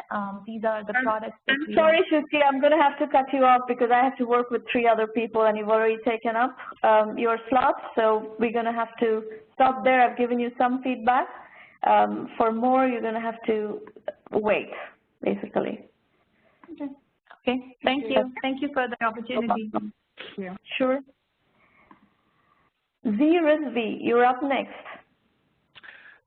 These are the products that I'm sorry, Shruti, I'm going to have to cut you off because I have to work with 3 other people and you've already taken up your slot. So we're going to have to stop there. I've given you some feedback. For more, you're going to have to wait, basically. Okay. Thank you. Thank you for the opportunity. Yeah. Sure. Z Rizvi, you're up next.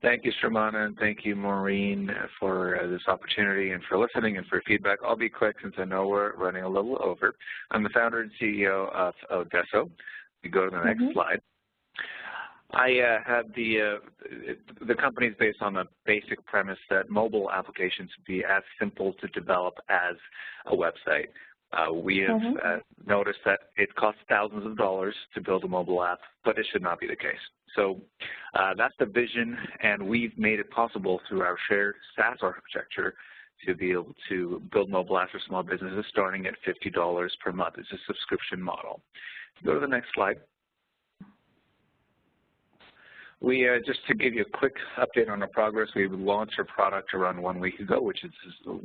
Thank you, Sharmana, and thank you, Maureen, for this opportunity and for listening and for feedback. I'll be quick since I know we're running a little over. I'm the founder and CEO of Odesso. We go to the next slide. I have the company is based on the basic premise that mobile applications be as simple to develop as a website. We have noticed that it costs thousands of dollars to build a mobile app, but it should not be the case. So that's the vision, and we've made it possible through our shared SaaS architecture to be able to build mobile apps for small businesses starting at $50 per month. It's a subscription model. Go to the next slide. We, just to give you a quick update on our progress, we launched our product around 1 week ago, which is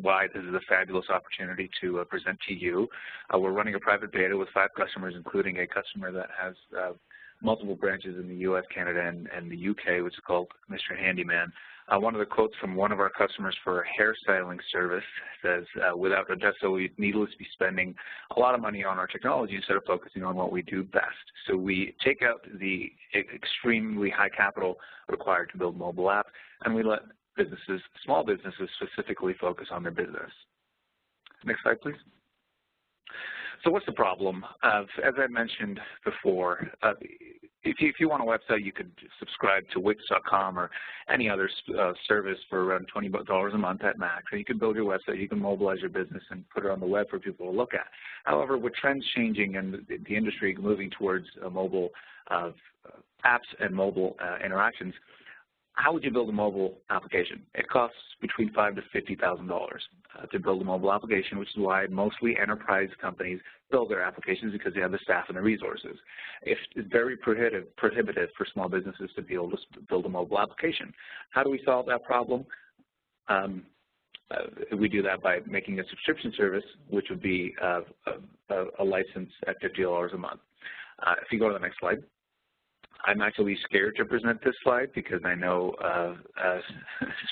why this is a fabulous opportunity to present to you. We're running a private beta with 5 customers, including a customer that has multiple branches in the U.S., Canada, and the U.K., which is called Mr. Handyman. One of the quotes from one of our customers for a hairstyling service says, without Odesso, we'd needlessly be spending a lot of money on our technology instead of focusing on what we do best. So we take out the extremely high capital required to build mobile apps, and we let businesses, small businesses specifically focus on their business. Next slide, please. So what's the problem? As I mentioned before, if you want a website, you could subscribe to Wix.com or any other service for around $20 a month at max. And you can build your website, you can mobilize your business and put it on the web for people to look at. However, with trends changing and the industry moving towards mobile apps and mobile interactions, how would you build a mobile application? It costs between $5,000 to $50,000 to build a mobile application, which is why mostly enterprise companies build their applications, because they have the staff and the resources. It's very prohibitive for small businesses to be able to build a mobile application. How do we solve that problem? We do that by making a subscription service, which would be a license at $50 a month. If you go to the next slide. I'm actually scared to present this slide because I know,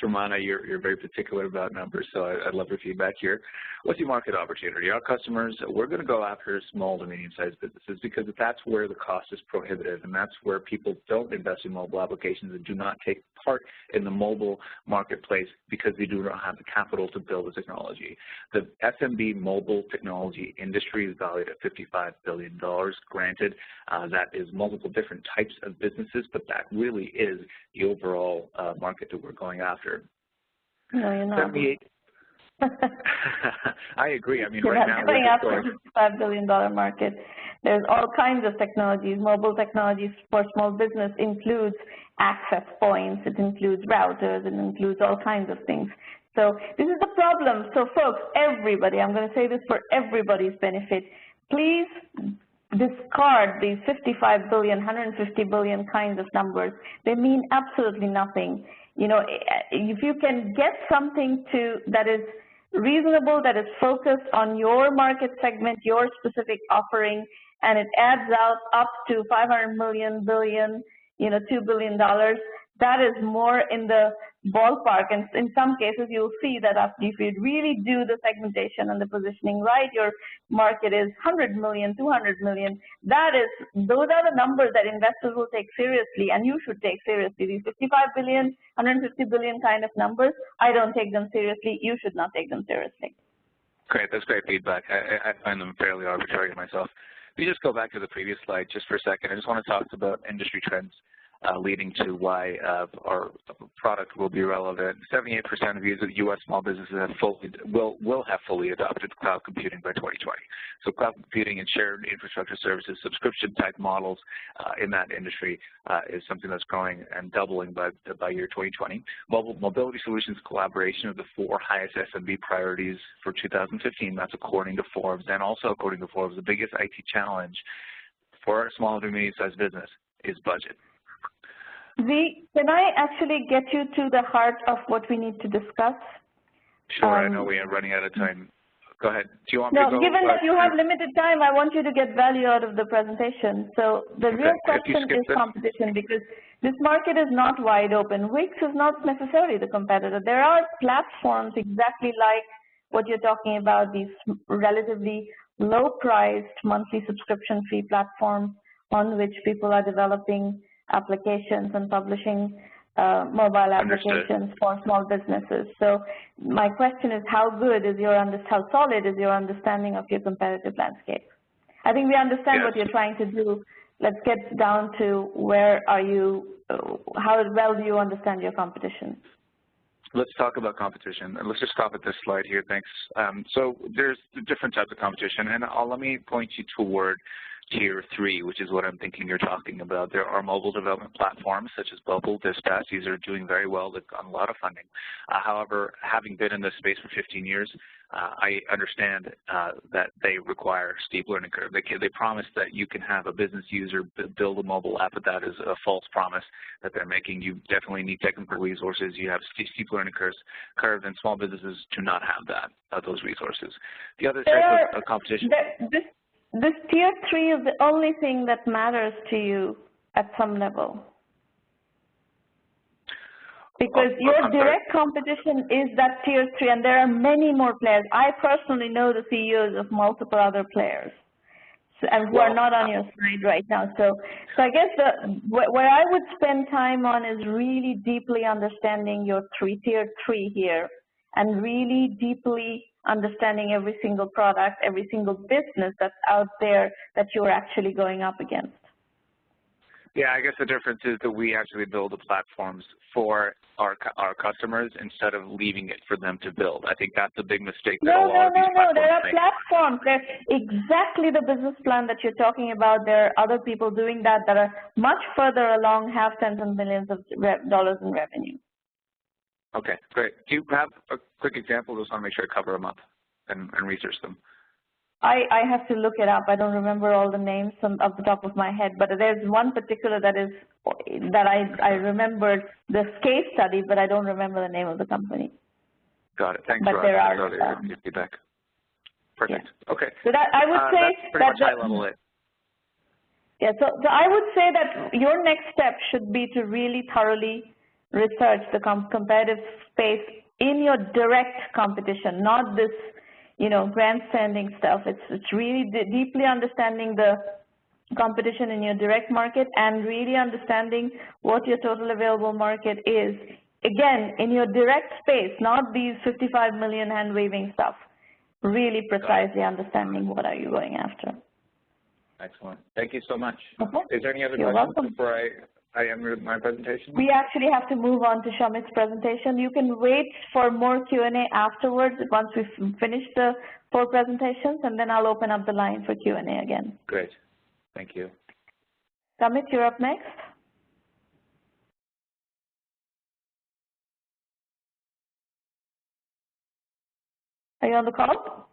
Ramana, you're very particular about numbers, so I'd love your feedback here. What's your market opportunity? Our customers, we're going to go after small to medium-sized businesses because that's where the cost is prohibitive, and that's where people don't invest in mobile applications and do not take part in the mobile marketplace because they do not have the capital to build the technology. The SMB mobile technology industry is valued at $55 billion. Granted, that is multiple different types of businesses, but that really is the overall market that we're going after. No, you're not. 78. I agree. I mean, you're right now going after a $55 billion market. There's all kinds of technologies. Mobile technologies for small business includes access points, it includes routers, it includes all kinds of things. So this is the problem. So folks, everybody, I'm going to say this for everybody's benefit, please discard these 55 billion, 150 billion kinds of numbers. They mean absolutely nothing. You know, if you can get something that is reasonable, that is focused on your market segment, your specific offering, and it adds up to 500 million, billion, you know, $2 billion, that is more in the ballpark. And in some cases, you'll see that if you really do the segmentation and the positioning right, your market is 100 million, 200 million. Those are the numbers that investors will take seriously, and you should take seriously. These 55 billion, 150 billion kind of numbers, I don't take them seriously. You should not take them seriously. Great. That's great feedback. I find them fairly arbitrary myself. If you just go back to the previous slide just for a second, I just want to talk about industry trends leading to why our product will be relevant. 78% of U.S. small businesses will have fully adopted cloud computing by 2020. So cloud computing and shared infrastructure services, subscription-type models in that industry is something that's growing and doubling by year 2020. Mobility solutions collaboration of the 4 highest SMB priorities for 2015. That's according to Forbes, and also according to Forbes, the biggest IT challenge for a small to medium-sized business is budget. Can I actually get you to the heart of what we need to discuss? Sure, I know we are running out of time. Go ahead. Do you want me to go? Given that you have limited time, I want you to get value out of the presentation. So the real question is competition, because this market is not wide open. Wix is not necessarily the competitor. There are platforms exactly like what you're talking about, these relatively low-priced monthly subscription fee platforms on which people are developing applications and publishing mobile applications for small businesses. So my question is, how solid is your understanding of your competitive landscape? I think we understand what you're trying to do. Let's get down to where are you, how well do you understand your competition? Let's talk about competition. And let's just stop at this slide here, thanks. So there's different types of competition, and let me point you toward Tier 3, which is what I'm thinking you're talking about. There are mobile development platforms such as Bubble, Dispatch. These are doing very well. They've gotten a lot of funding. However, having been in this space for 15 years, I understand that they require steep learning curve. They promise that you can have a business user build a mobile app, but that is a false promise that they're making. You definitely need technical resources. You have steep learning curves, and small businesses do not have those resources. The other type of competition. This Tier 3 is the only thing that matters to you at some level. Because your direct competition is that Tier 3, and there are many more players. I personally know the CEOs of multiple other players, and who are not on your slide right now. So I guess where I would spend time on is really deeply understanding your Tier 3 here, and really deeply understanding every single product, every single business that's out there that you're actually going up against. Yeah, I guess the difference is that we actually build the platforms for our customers instead of leaving it for them to build. I think that's a big mistake that a lot of these platforms there are make. platforms. There's exactly the business plan that you're talking about. There are other people doing that are much further along, have tens of millions of dollars in revenue. Okay, great. Do you have a quick example? Just want to make sure I cover them up and research them. I have to look it up. I don't remember all the names off the top of my head, but there's one particular that I remembered this case study, but I don't remember the name of the company. Got it. Thanks, but Rod. there are your feedback. Perfect. Yeah. Okay. So that I would say that's pretty much high level it. Yeah. So I would say that your next step should be to really thoroughly research the competitive space in your direct competition, not this, grandstanding stuff. It's really deeply understanding the competition in your direct market and really understanding what your total available market is. Again, in your direct space, not these 55 million hand-waving stuff. Really precisely understanding what are you going after. Excellent. Thank you so much. Okay. Is there any other You're questions welcome. before I end my presentation? We actually have to move on to Shamit's presentation. You can wait for more Q&A afterwards once we finish the 4 presentations, and then I'll open up the line for Q&A again. Great. Thank you. Shamit, you're up next. Are you on the call?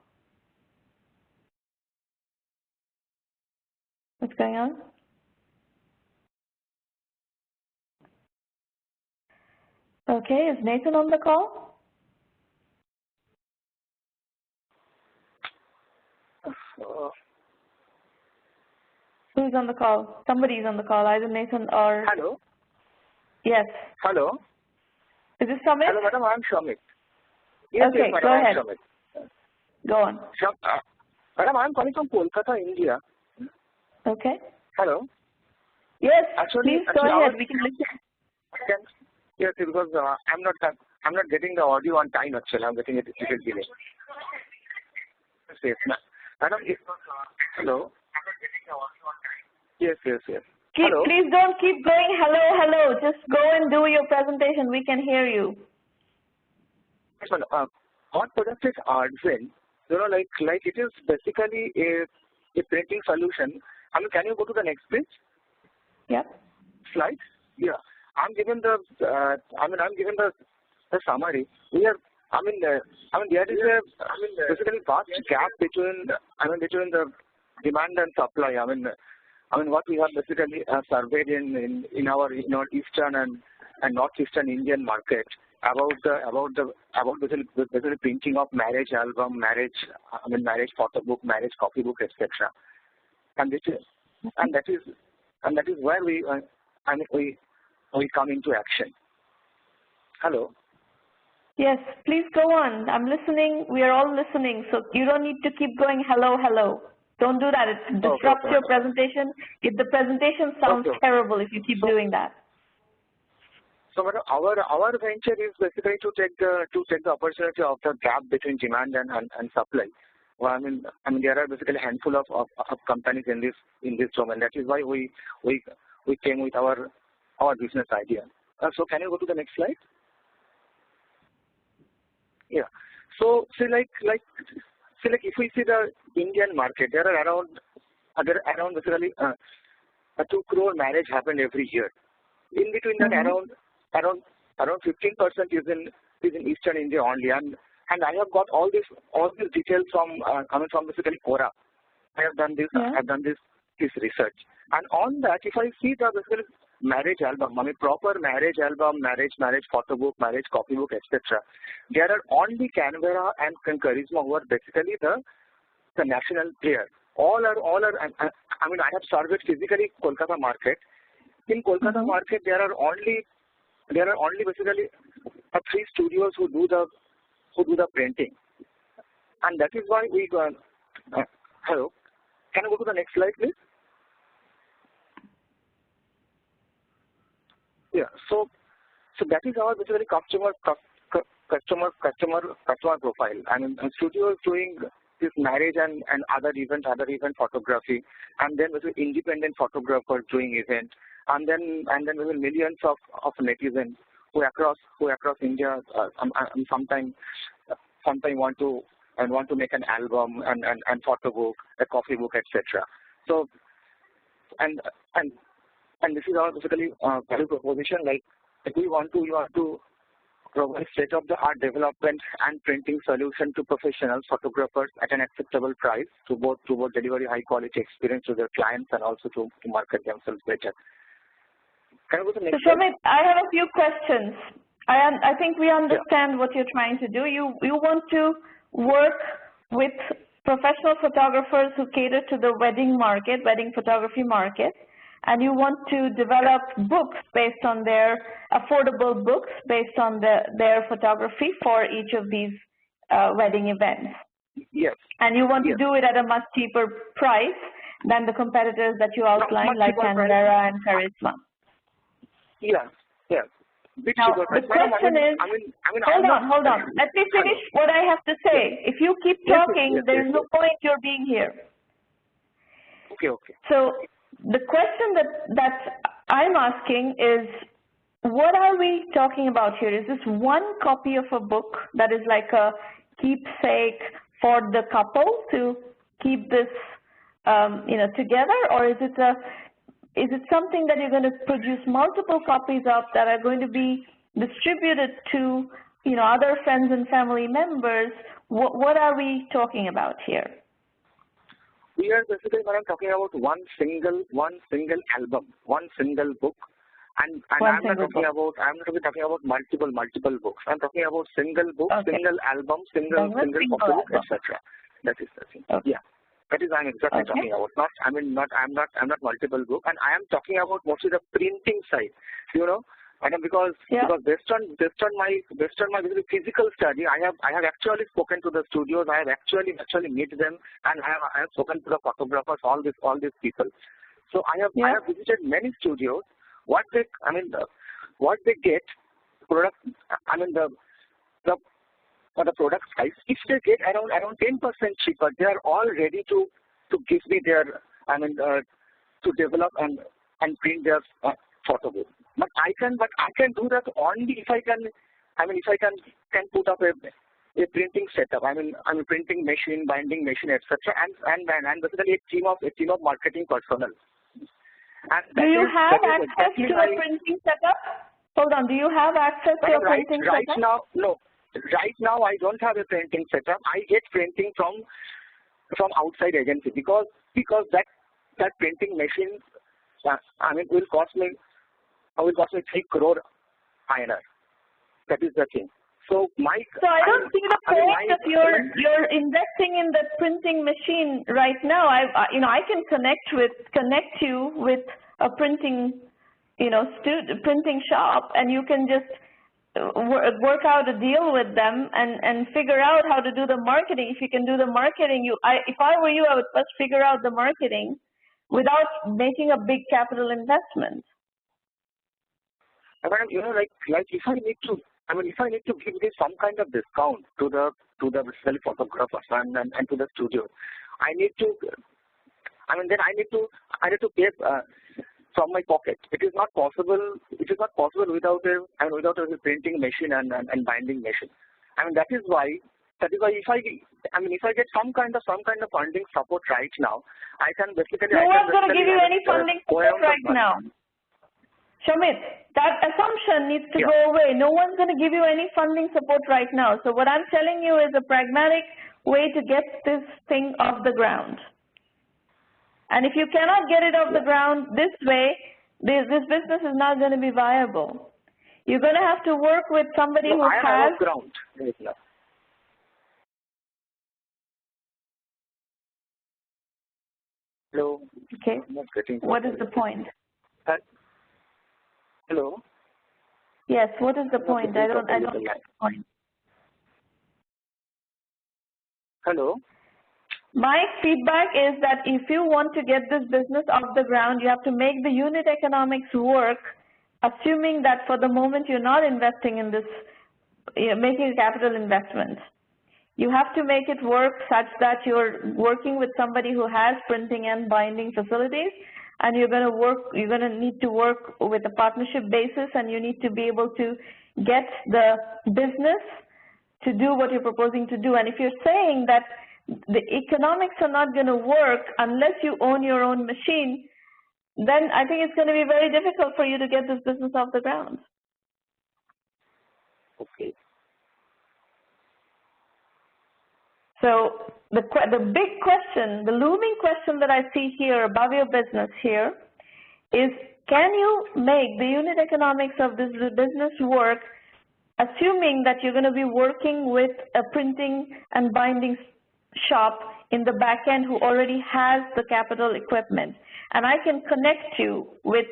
What's going on? Okay, is Nathan on the call? Who's on the call? Somebody's on the call, either Nathan or... Hello? Yes. Hello? Is this Shamit? Hello, madam, I'm Shamit. Yes, okay, yes, madam, go ahead. I'm Shamit. Go on. Madam, I'm calling from Kolkata, India. Okay. Hello? Yes, actually, please go ahead. We can listen. Yes, because I'm not getting the audio on time actually. I'm getting it a little delay. Yes, madam. Hello. Yes. Hello. Please don't keep going. Hello. Just go and do your presentation. We can hear you. Yes, madam. Our product is Artzen. Like it is basically a printing solution. I mean, can you go to the next page? Yep. Slide. Yeah. I'm given the summary. There is basically vast gap between the demand and supply. I mean what we have basically surveyed in our eastern and northeastern Indian market about basically printing of marriage album, marriage photo book, marriage copybook, etc. And that is where we come into action. Hello. Yes, please go on. I'm listening. We are all listening. So you don't need to keep going hello. Don't do that. It disrupts your presentation. If the presentation sounds terrible if you keep doing that. So our venture is basically to take the opportunity of the gap between demand and supply. Well, I mean there are basically a handful of companies in this domain. That is why we came with our business idea. So can you go to the next slide? Yeah. So see like if we see the Indian market, there are around basically 2 crore marriage happen every year. In between that, around 15% is in Eastern India only, and I have got all these details from basically Quora. I have done this. Yeah. I have done this research, and on that, if I see the basically marriage album, proper marriage album, marriage photo book, marriage copybook, etc. There are only Canberra and Charisma who are basically the national player. All are. I have surveyed physically Kolkata market. In Kolkata market, there are only basically 3 studios who do the printing, and that is why we go. Hello, can you go to the next slide, please? Yeah. So that is our basically customer profile. Studios doing this marriage and other event photography, and then basically independent photographers doing event, and then we will millions of netizens who across India sometime want to make an album and photo book, a coffee book, etc. So and this is our basically value proposition. Like we want to provide state-of-the-art development and printing solution to professional photographers at an acceptable price to both deliver high-quality experience to their clients and also to market themselves better. Can I go to the next slide? Sumit, I have a few questions. I think we understand what you're trying to do. You want to work with professional photographers who cater to the wedding photography market, and you want to develop books based on affordable books based on their photography for each of these wedding events. Yes. And you want to do it at a much cheaper price than the competitors that you outlined, like Canberra and Charisma. Yeah. Now, the question is, hold on. Let me finish what I have to say. If you keep talking, there is no point you're being here. Okay. So the question that I'm asking is, what are we talking about here? Is this one copy of a book that is like a keepsake for the couple to keep this, together, or is it something that you're going to produce multiple copies of that are going to be distributed to, other friends and family members? What are we talking about here? We are basically talking about one single album, one single book, and I'm not talking about multiple books. I'm talking about single book, single album, single book, etc. That is the thing. Okay. Yeah. That is I'm exactly talking about. I'm not multiple book, and I am talking about mostly the printing side. And because based on my physical study, I have actually spoken to the studios. I have actually met them, and I have spoken to the photographers, all these people. So I have visited many studios. What they get product. The product price, if they get around 10% cheaper, they are all ready to give me their to develop and print their photo book. But I can do that only if I can put up a printing setup. A printing machine, binding machine, etc. And basically a team of marketing personnel. Do you have access to a printing setup? Hold on. Do you have access to a printing setup? Right now, no. Right now, I don't have a printing setup. I get printing from outside agency because that printing machine, will cost me 3 crore INR. That is the thing. So I don't see the point of you're investing in the printing machine right now. I can connect you with a printing printing shop, and you can just work out a deal with them and figure out how to do the marketing. If you can do the marketing, if I were you, I would first figure out the marketing without making a big capital investment. Madam, like if I need to give some kind of discount to the photographers and to the studio, I need to pay from my pocket. It is not possible without a printing machine and binding machine. That is why if I get some kind of funding support right now, I can basically. No one's going to give you any funding support right now. Shamit, that assumption needs to go away. No one's going to give you any funding support right now. So what I'm telling you is a pragmatic way to get this thing off the ground. And if you cannot get it off the ground this way, this business is not going to be viable. You're going to have to work with somebody who has. I am off ground. Hello. Okay. What is the point? Hello. Yes. What is the point? I don't get the point. Hello. My feedback is that if you want to get this business off the ground, you have to make the unit economics work, assuming that for the moment you're not investing in this, making a capital investment. You have to make it work such that you're working with somebody who has printing and binding facilities, and you're going to need to work with a partnership basis, and you need to be able to get the business to do what you're proposing to do. And if you're saying that the economics are not going to work unless you own your own machine, then I think it's going to be very difficult for you to get this business off the ground. Okay. So the big question, the looming question that I see here above your business here is, can you make the unit economics of this business work, assuming that you're going to be working with a printing and binding shop in the back end who already has the capital equipment? And I can connect you with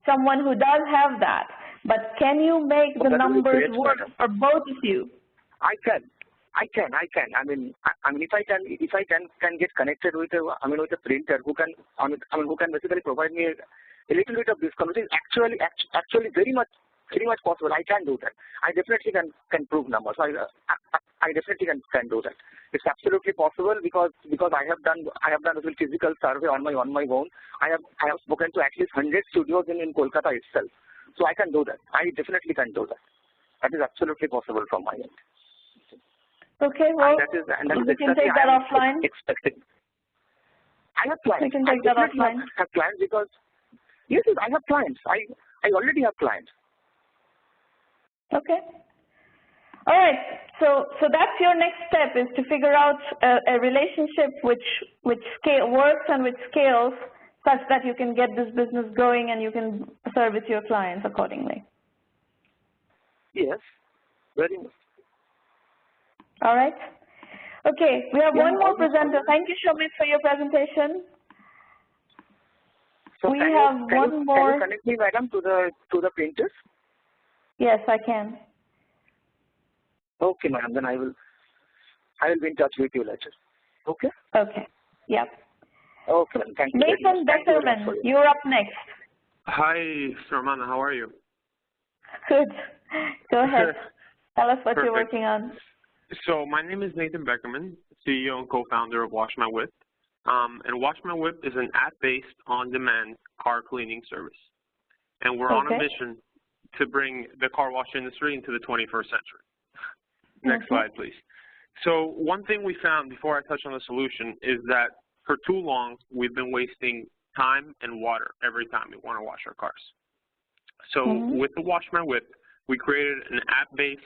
someone who does have that, but can you make the numbers work for both of you? I can. I mean, if I can get connected with a printer who can, who can basically provide me a little bit of discount, which is actually very much possible. I can do that. I definitely can prove numbers. I definitely can do that. It's absolutely possible because I have done a physical survey on my own. I have spoken to at least 100 studios in Kolkata itself. So I can do that. I definitely can do that. That is absolutely possible from my end. Okay, well, we can take that offline. I have clients. We can take that offline. I have clients because, yes, I have clients. I already have clients. Okay. All right. So that's your next step, is to figure out a relationship which works and which scales such that you can get this business going and you can service your clients accordingly. Yes, very much. All right. Okay, we have one more presenter. Thank you, Shomit, for your presentation. So we have one more. Can you connect me, madam, to the printers? Yes, I can. Okay, madam. Then I will be in touch with you later. Okay. Okay. Yep. Okay. Thank you. Nathan Beckerman, you're up next. Hi, Romana. How are you? Good. Go ahead. Tell us what you're working on. So my name is Nathan Beckerman, CEO and co-founder of Wash My Whip. And Wash My Whip is an app-based, on-demand car cleaning service. And we're on a mission to bring the car wash industry into the 21st century. Next slide, please. So one thing we found before I touch on the solution is that for too long, we've been wasting time and water every time we want to wash our cars. So with the Wash My Whip, we created an app-based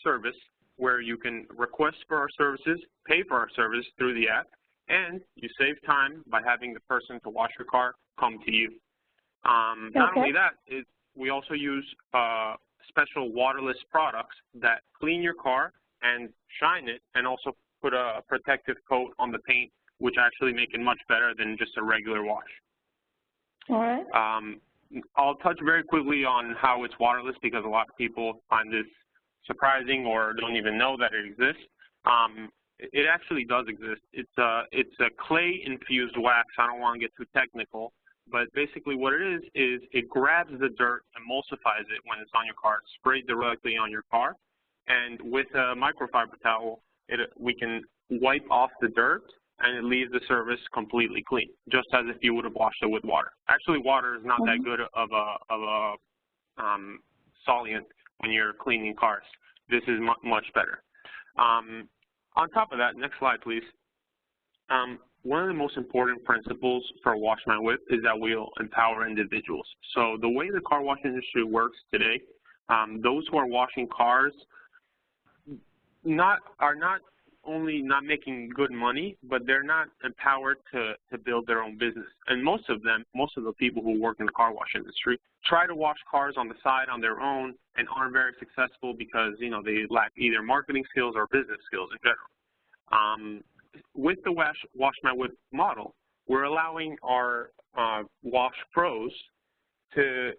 service where you can request for our services, pay for our service through the app, and you save time by having the person to wash your car come to you. Not only that, we also use special waterless products that clean your car and shine it, and also put a protective coat on the paint, which actually make it much better than just a regular wash. All right. I'll touch very quickly on how it's waterless because a lot of people find this surprising or don't even know that it exists. It actually does exist. It's a clay-infused wax. I don't want to get too technical, but basically what it is it grabs the dirt, emulsifies it when it's on your car, sprays directly on your car, and with a microfiber towel, we can wipe off the dirt, and it leaves the service completely clean, just as if you would have washed it with water. Actually, water is not that good of a solvent when you're cleaning cars. This is much better. On top of that, next slide, please. One of the most important principles for Wash My Whip is that we'll empower individuals. So the way the car wash industry works today, those who are washing cars are not only not making good money, but they're not empowered to build their own business. And most of the people who work in the car wash industry try to wash cars on the side on their own and aren't very successful because, you know, they lack either marketing skills or business skills in general. With the Wash My Whip model, we're allowing our wash pros to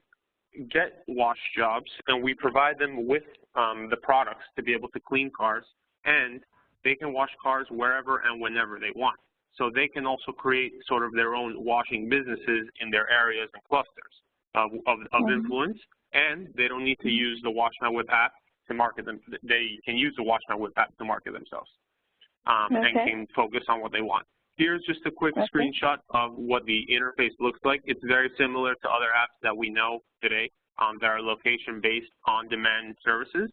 get wash jobs, and we provide them with the products to be able to clean cars, and they can wash cars wherever and whenever they want. So they can also create sort of their own washing businesses in their areas and clusters of influence, and they don't need to use the Wash My Whip app to market them. They can use the Wash My Whip app to market themselves and can focus on what they want. here's just a quick screenshot of what the interface looks like. It's very similar to other apps that we know today that are location-based on-demand services.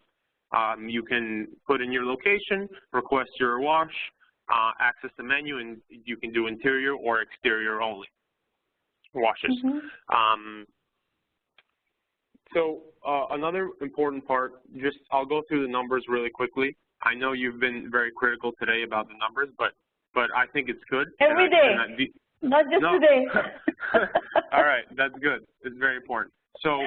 You can put in your location, request your wash, access the menu, and you can do interior or exterior only washes. So another important part, I'll go through the numbers really quickly. I know you've been very critical today about the numbers, but I think it's good. Every day, not just today. All right, that's good. It's very important. So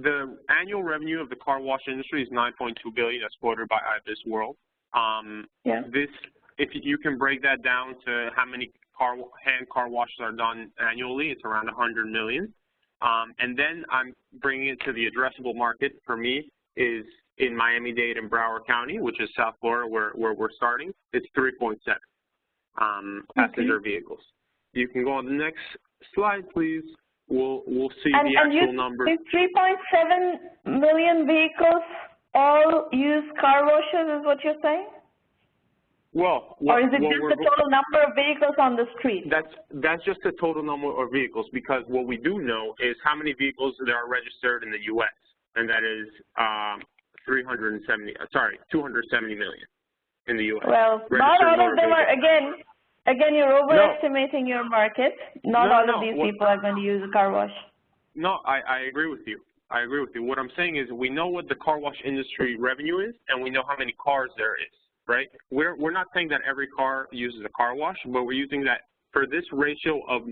the annual revenue of the car wash industry is $9.2 billion, as quoted by IBIS World. If you can break that down to how many hand car washes are done annually, it's around 100 million. And then I'm bringing it to the addressable market for me is in Miami-Dade and Broward County, which is South Florida, where we're starting. It's 3.7 passenger vehicles. You can go on the next slide, please. We'll see the actual number. 3.7 million vehicles all use car washes, is what you're saying? Well, or is it just the total number of vehicles on the street? That's just the total number of vehicles, because what we do know is how many vehicles there are registered in the U.S., and that is 270 million in the U.S. Well, not all of them are, again, you're overestimating your market. Not all of these people are going to use a car wash. No, I agree with you. I agree with you. What I'm saying is we know what the car wash industry revenue is, and we know how many cars there is, right? We're not saying that every car uses a car wash, but we're using that for this ratio of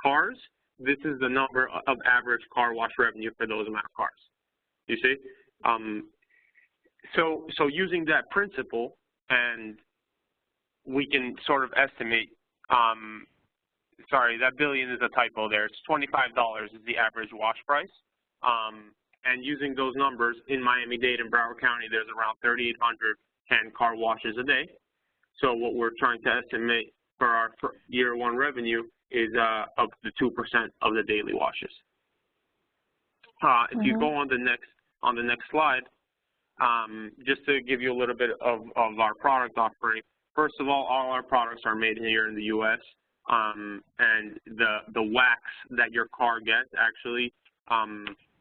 cars, this is the number of average car wash revenue for those amount of cars. You see? So using that principle, and we can sort of estimate, sorry, that billion is a typo there. It's $25 is the average wash price. And using those numbers, in Miami-Dade and Broward County, there's around 3,800 hand car washes a day. So what we're trying to estimate for our year one revenue is up to 2% of the daily washes. If you go on the next slide, just to give you a little bit of our product offering. First of all our products are made here in the U.S. And the wax that your car gets, actually,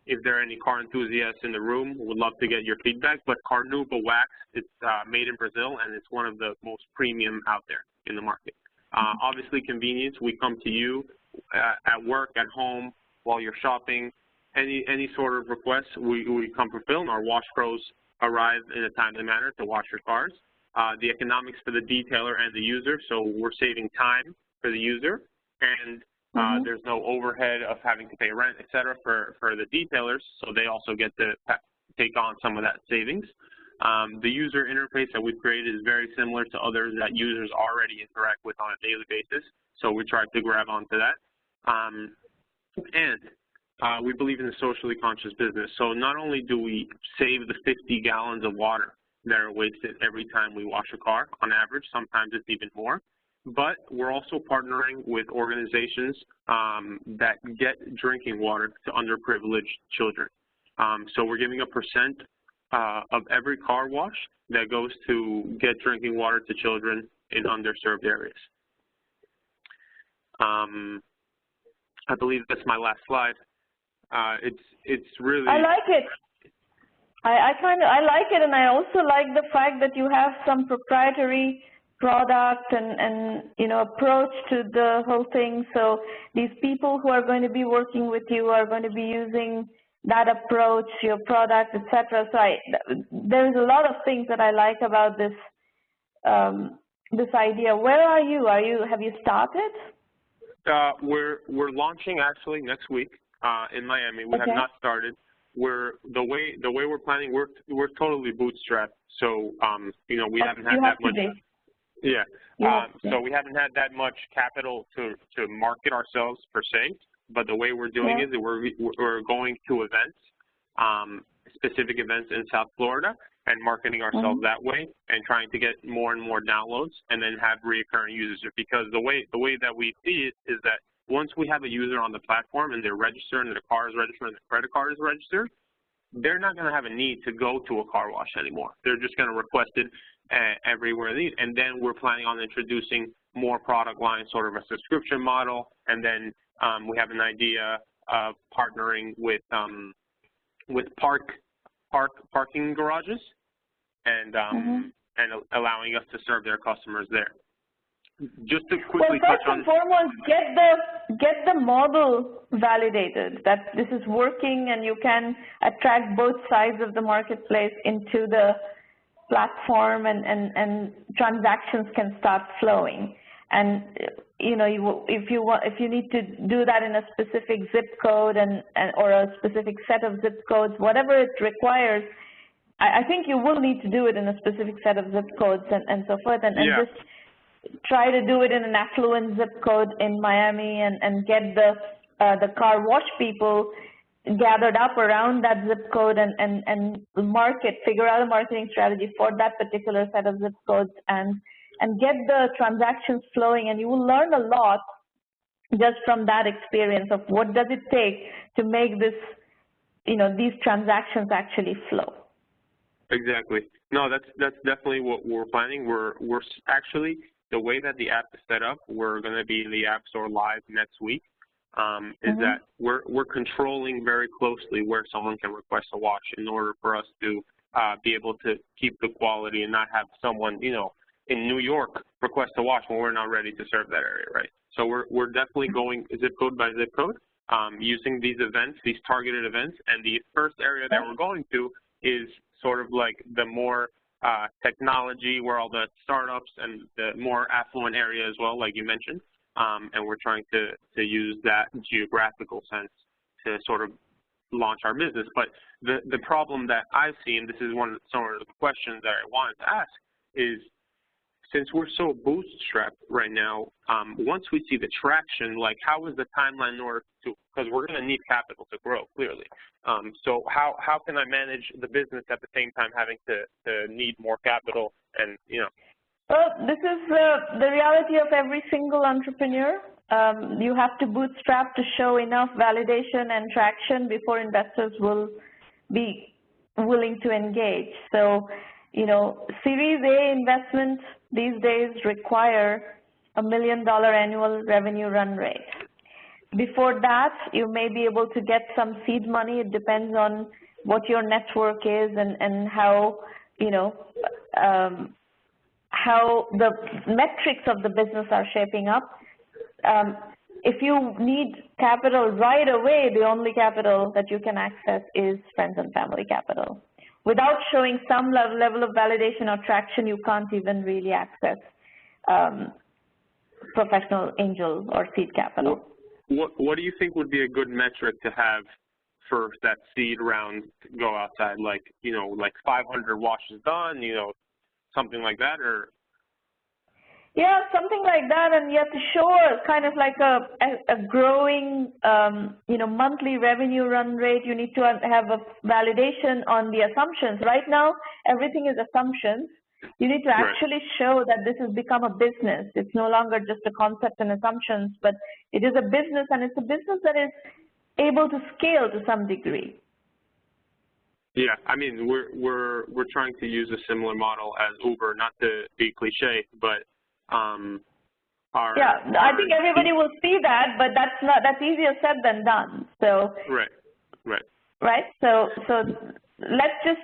if there are any car enthusiasts in the room, would love to get your feedback. But Carnauba wax, it's made in Brazil, and it's one of the most premium out there in the market. Obviously, convenience. We come to you at work, at home, while you're shopping. Any sort of requests, we come fulfill, and our wash pros arrive in a timely manner to wash your cars. The economics for the detailer and the user, so we're saving time for the user, and there's no overhead of having to pay rent, et cetera, for the detailers, so they also get to take on some of that savings. The user interface that we've created is very similar to others that users already interact with on a daily basis, so we tried to grab onto that. We believe in the socially conscious business, so not only do we save the 50 gallons of water that are wasted every time we wash a car, on average, sometimes it's even more, but we're also partnering with organizations that get drinking water to underprivileged children. So we're giving a percent of every car wash that goes to get drinking water to children in underserved areas. I believe that's my last slide. It's really. I like it. I like it, and I also like the fact that you have some proprietary product and approach to the whole thing. So these people who are going to be working with you are going to be using that approach, your product, etc. So there's a lot of things that I like about this this idea. Where are you? Have you started? We're launching actually next week in Miami. We have not started. The way we're planning, we're totally bootstrapped. So we haven't had that much. Yeah. So we haven't had that much capital to market ourselves per se. But the way we're doing it is we're going to events, specific events in South Florida, and marketing ourselves that way, and trying to get more and more downloads, and then have recurring users. Because the way that we see it is that once we have a user on the platform and they're registered and their car is registered and their credit card is registered, they're not going to have a need to go to a car wash anymore. They're just going to request it everywhere they need. And then we're planning on introducing more product lines, sort of a subscription model. And then we have an idea of partnering with parking garages and and allowing us to serve their customers there. Just to quickly touch on. Well, first and foremost, get the model validated that this is working and you can attract both sides of the marketplace into the platform and transactions can start flowing. And you know, if you need to do that in a specific zip code or a specific set of zip codes, whatever it requires, I think you will need to do it in a specific set of zip codes and so forth, and just try to do it in an affluent zip code in Miami and get the car wash people gathered up around that zip code and figure out a marketing strategy for that particular set of zip codes and get the transactions flowing, and you will learn a lot just from that experience of what does it take to make this, you know, these transactions actually flow. Exactly. No, that's definitely what we're planning. We're actually, the way that the app is set up, we're going to be in the App Store live next week. Is that we're controlling very closely where someone can request a wash in order for us to be able to keep the quality and not have someone, you know, in New York request a wash when we're not ready to serve that area, right? So we're definitely going zip code by zip code, using these events, these targeted events, and the first area that we're going to is sort of like the more technology, where all the startups and the more affluent area as well, like you mentioned, and we're trying to use that geographical sense to sort of launch our business. But the problem that I've seen, this is some of the questions that I wanted to ask, is since we're so bootstrapped right now, once we see the traction, like how is the timeline in order to, because we're going to need capital to grow, clearly. So how can I manage the business at the same time having to need more capital and, you know? Well, this is the reality of every single entrepreneur. You have to bootstrap to show enough validation and traction before investors will be willing to engage. So, you know, Series A investments these days require $1 million annual revenue run rate. Before that, you may be able to get some seed money. It depends on what your network is and how, you know, how the metrics of the business are shaping up. If you need capital right away, the only capital that you can access is friends and family capital. Without showing some level of validation or traction, you can't even really access professional angel or seed capital. What do you think would be a good metric to have for that seed round to go outside? Like, you know, like 500 washes done, you know, something like that, or? Yeah, something like that, and you have to show kind of like a growing, you know, monthly revenue run rate. You need to have a validation on the assumptions. Right now, everything is assumptions. You need to actually show that this has become a business. It's no longer just a concept and assumptions, but it is a business, and it's a business that is able to scale to some degree. Yeah, I mean, we're trying to use a similar model as Uber, not to be cliche, but I think everybody will see that, but that's easier said than done. So right. So let's just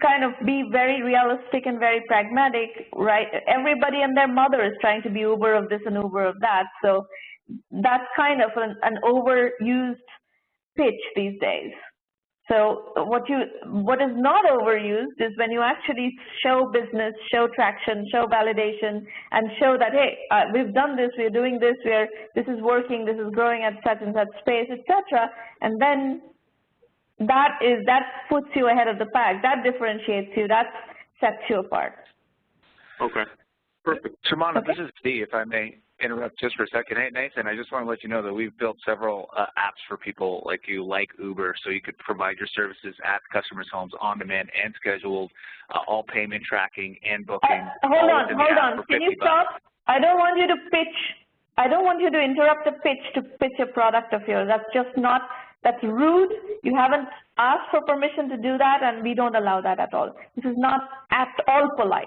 kind of be very realistic and very pragmatic, right? Everybody and their mother is trying to be Uber of this and Uber of that. So that's kind of an overused pitch these days. So what is not overused is when you actually show business, show traction, show validation, and show that, hey, we've done this, we're doing this, this is working, this is growing at such and such space, etc. And then that puts you ahead of the pack. That differentiates you. That sets you apart. Okay, perfect. Shamana, this is Steve, if I may interrupt just for a second. Hey, Nathan, I just want to let you know that we've built several apps for people like you, like Uber, so you could provide your services at customers' homes on demand and scheduled, all payment tracking and booking. Hold on. Can you stop? I don't want you to pitch. I don't want you to interrupt a pitch to pitch a product of yours. That's just not That's rude. You haven't asked for permission to do that, and we don't allow that at all. This is not at all polite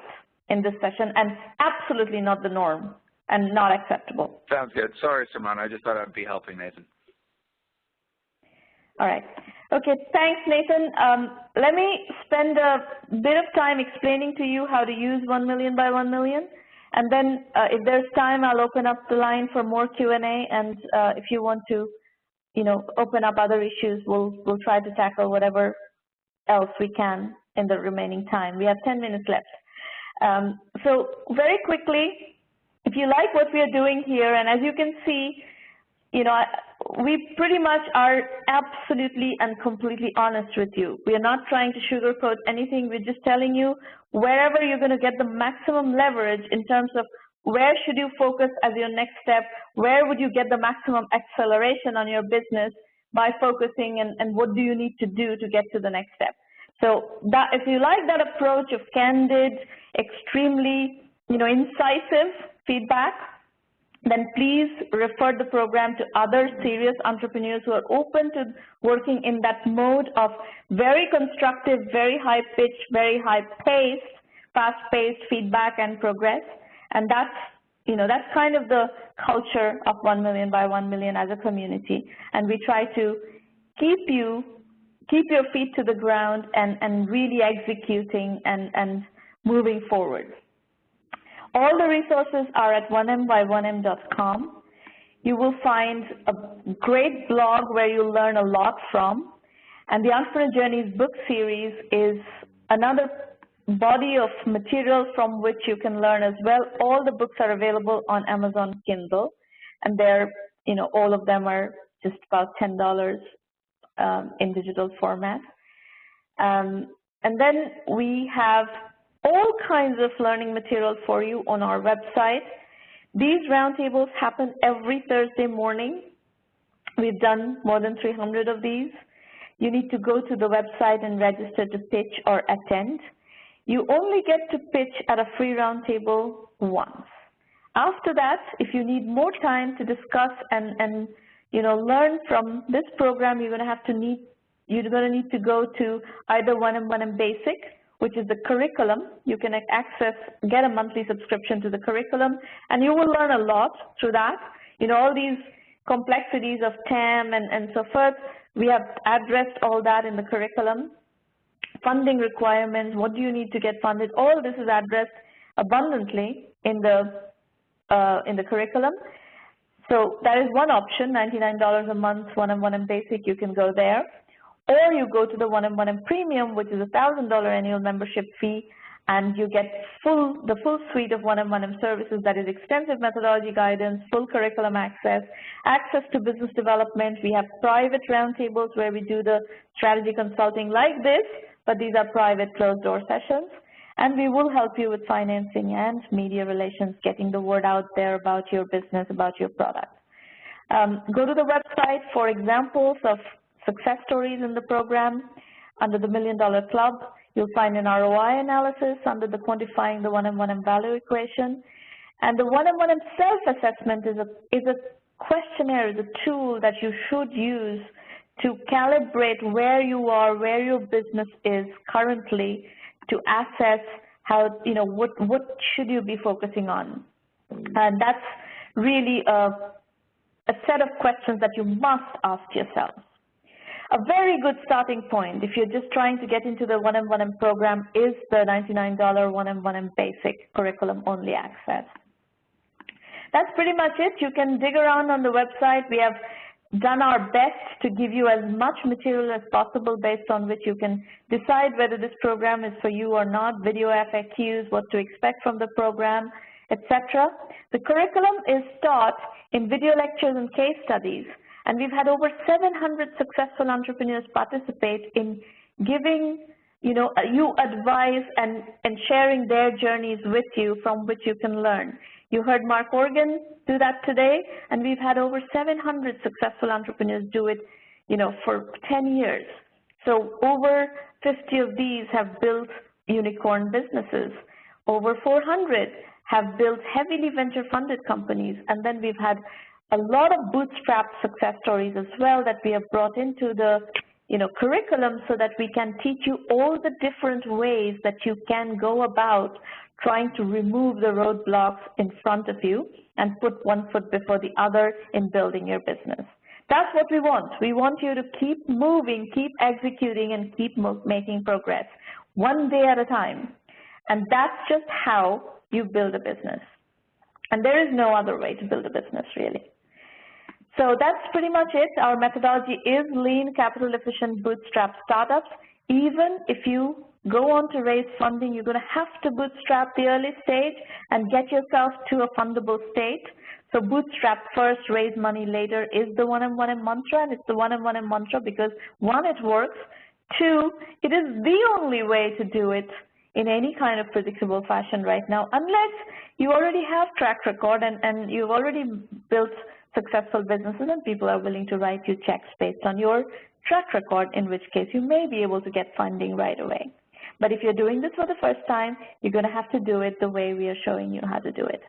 in this session, and absolutely not the norm and not acceptable. Sounds good. Sorry, Samana. I just thought I'd be helping Nathan. All right. Okay, thanks, Nathan. Let me spend a bit of time explaining to you how to use 1 million by 1 million. And then if there's time, I'll open up the line for more Q&A. And if you want to, open up other issues, we'll try to tackle whatever else we can in the remaining time. We have 10 minutes left. So very quickly, if you like what we are doing here, and as you can see, we pretty much are absolutely and completely honest with you. We are not trying to sugarcoat anything. We're just telling you wherever you're going to get the maximum leverage in terms of where should you focus as your next step, where would you get the maximum acceleration on your business by focusing, and what do you need to do to get to the next step. So that, if you like that approach of candid, extremely incisive feedback, then please refer the program to other serious entrepreneurs who are open to working in that mode of very constructive, very high-pitched, very high-paced, fast-paced feedback and progress. And that's kind of the culture of 1 million by 1 million as a community. And we try to keep your feet to the ground and really executing and moving forward. All the resources are at 1mby1m.com. You will find a great blog where you'll learn a lot from. And the Entrepreneur Journeys book series is another body of material from which you can learn as well. All the books are available on Amazon Kindle, and they're, all of them are just about $10 in digital format. And then we have all kinds of learning material for you on our website. These roundtables happen every Thursday morning. We've done more than 300 of these. You need to go to the website and register to pitch or attend. You only get to pitch at a free roundtable once. After that, if you need more time to discuss and learn from this program, you're going to need to go to either 1M Basic, which is the curriculum. You can get a monthly subscription to the curriculum, and you will learn a lot through that. All these complexities of TAM and so forth, we have addressed all that in the curriculum. Funding requirements, what do you need to get funded? All this is addressed abundantly in the curriculum. So that is one option, $99 a month, 1M Basic, you can go there. Or you go to the 1M Premium, which is a $1,000 annual membership fee, and you get the full suite of 1M services. That is extensive methodology guidance, full curriculum access to business development. We have private roundtables where we do the strategy consulting like this, but these are private closed-door sessions. And we will help you with financing and media relations, getting the word out there about your business, about your product. Go to the website for examples of success stories in the program. Under the $1 Million Club, you'll find an ROI analysis under the quantifying the 1M value equation. And the 1M self-assessment is a questionnaire, is a tool that you should use to calibrate where you are, where your business is currently, to assess how, what should you be focusing on. And that's really a set of questions that you must ask yourself. A very good starting point, if you're just trying to get into the 1M program, is the $99 1M Basic curriculum only access. That's pretty much it. You can dig around on the website. We have done our best to give you as much material as possible based on which you can decide whether this program is for you or not, video FAQs, what to expect from the program, etc. The curriculum is taught in video lectures and case studies. And we've had over 700 successful entrepreneurs participate in giving, you advice and sharing their journeys with you from which you can learn. You heard Mark Organ do that today, and we've had over 700 successful entrepreneurs do it, for 10 years. So over 50 of these have built unicorn businesses. Over 400 have built heavily venture-funded companies, and then we've had a lot of bootstrap success stories as well that we have brought into the curriculum so that we can teach you all the different ways that you can go about trying to remove the roadblocks in front of you and put one foot before the other in building your business. That's what we want. We want you to keep moving, keep executing, and keep making progress, one day at a time. And that's just how you build a business. And there is no other way to build a business, really. So that's pretty much it. Our methodology is lean, capital-efficient, bootstrap startups. Even if you go on to raise funding, you're going to have to bootstrap the early stage and get yourself to a fundable state. So bootstrap first, raise money later is the 1M1M mantra, and it's the 1M1M mantra because, one, it works. Two, it is the only way to do it in any kind of predictable fashion right now, unless you already have track record and you've already built successful businesses and people are willing to write you checks based on your track record, in which case you may be able to get funding right away. But if you're doing this for the first time, you're going to have to do it the way we are showing you how to do it.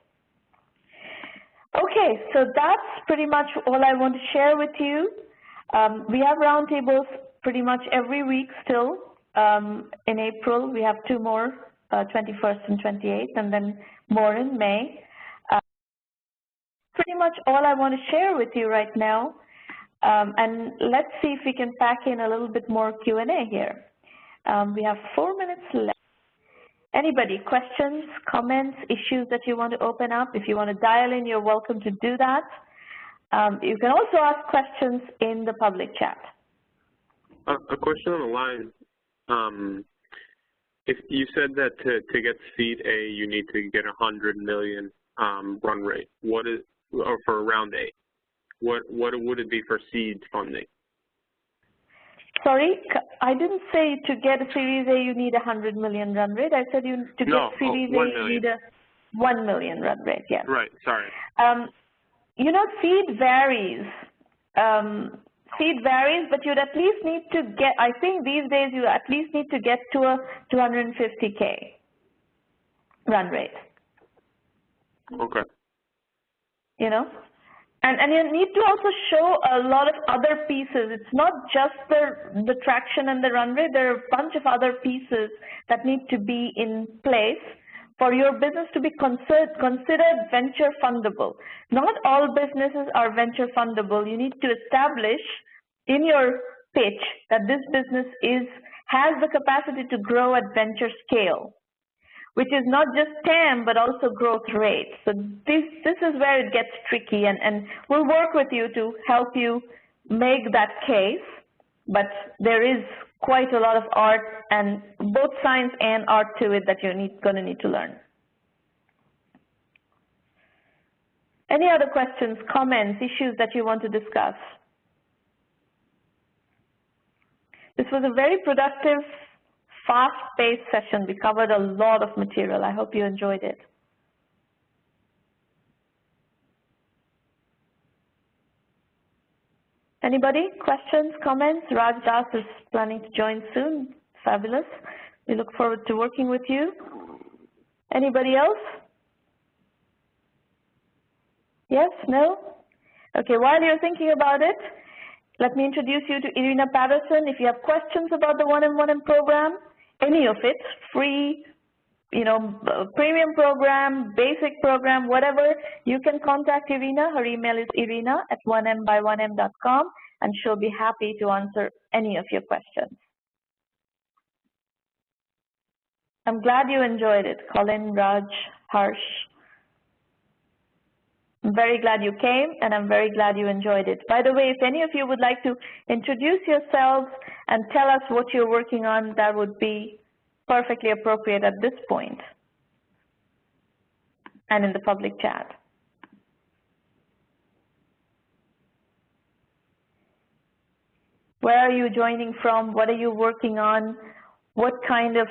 Okay, so that's pretty much all I want to share with you. We have roundtables pretty much every week still. In April, we have 2 more, 21st and 28th, and then more in May. Pretty much all I want to share with you right now. And let's see if we can pack in a little bit more Q&A here. We have 4 minutes left. Anybody, questions, comments, issues that you want to open up? If you want to dial in, you're welcome to do that. You can also ask questions in the public chat. A question on the line. If you said that to get seed A, you need to get 100 million run rate. What is, or for round A? What would it be for seed funding? Sorry, I didn't say to get a Series A you need 100 million run rate. I said to get Series A you need a 1 million run rate. Yes. Right. Sorry. Seed varies. Seed varies, but you'd at least need to get. I think these days you at least need to get to a 250K run rate. Okay. And you need to also show a lot of other pieces. It's not just the traction and the run rate. There are a bunch of other pieces that need to be in place for your business to be considered venture fundable. Not all businesses are venture fundable. You need to establish in your pitch that this business has the capacity to grow at venture scale, which is not just TAM, but also growth rate. So this is where it gets tricky, and we'll work with you to help you make that case, but there is quite a lot of art, and both science and art to it, that you're going to need to learn. Any other questions, comments, issues that you want to discuss? This was a very productive, fast-paced session. We covered a lot of material. I hope you enjoyed it. Anybody? Questions, comments? Raj Das is planning to join soon. Fabulous. We look forward to working with you. Anybody else? Yes? No? Okay, while you're thinking about it, let me introduce you to Irina Patterson. If you have questions about the 1M1M program, any of it, free, premium program, basic program, whatever, you can contact Irina. Her email is irina@1mby1m.com, and she'll be happy to answer any of your questions. I'm glad you enjoyed it, Colin, Raj, Harsh. I'm very glad you came, and I'm very glad you enjoyed it. By the way, if any of you would like to introduce yourselves and tell us what you're working on, that would be perfectly appropriate at this point and in the public chat. Where are you joining from? What are you working on? What kind of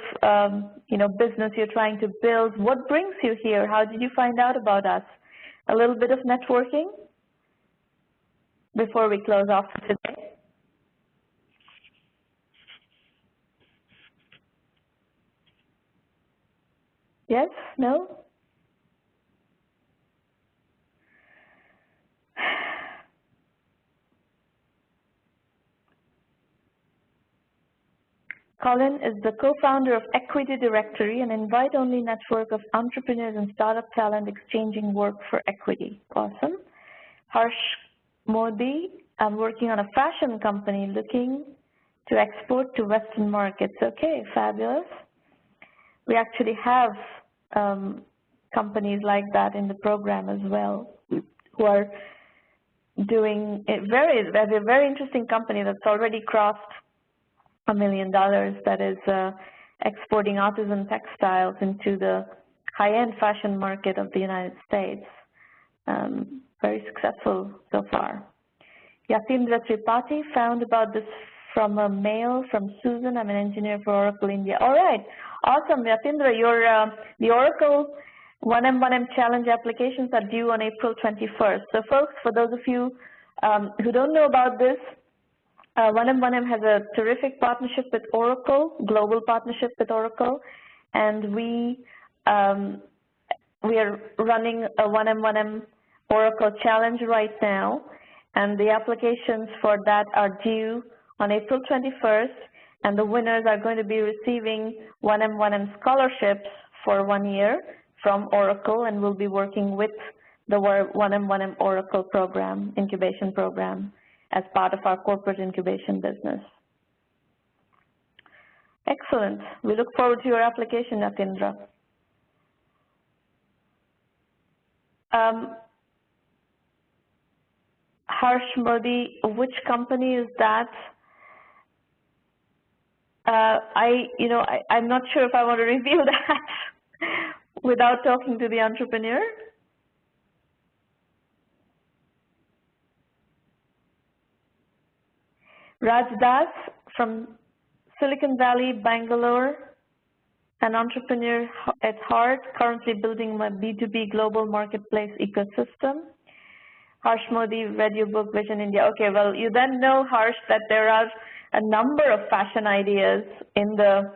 business you're trying to build? What brings you here? How did you find out about us? A little bit of networking before we close off for today. Yes? No? Colin is the co-founder of Equity Directory, an invite-only network of entrepreneurs and startup talent exchanging work for equity. Awesome. Harsh Modi, I'm working on a fashion company looking to export to Western markets. Okay, fabulous. We actually have companies like that in the program as well, who are doing it. There's a very interesting company that's already crossed $1 million that is exporting artisan textiles into the high-end fashion market of the United States. Very successful so far. Yatindra Tripathi found about this from a mail from Susan. I'm an engineer for Oracle India. All right, awesome, Yatindra. Your the Oracle 1M1M challenge applications are due on April 21st. So, folks, for those of you who don't know about this, 1M1M has a terrific partnership with Oracle, global partnership with Oracle, and we are running a 1M1M Oracle challenge right now, and the applications for that are due on April 21st, and the winners are going to be receiving 1M1M scholarships for 1 year from Oracle, and we'll be working with the 1M1M Oracle program, incubation program, as part of our corporate incubation business. Excellent. We look forward to your application, Natindra. Harsh Modi, which company is that? I'm not sure if I want to reveal that without talking to the entrepreneur. Raj Das from Silicon Valley, Bangalore, an entrepreneur at heart, currently building my B2B global marketplace ecosystem. Harsh Modi, read your book, Vision India. Okay, well, you then know, Harsh, that there are a number of fashion ideas in the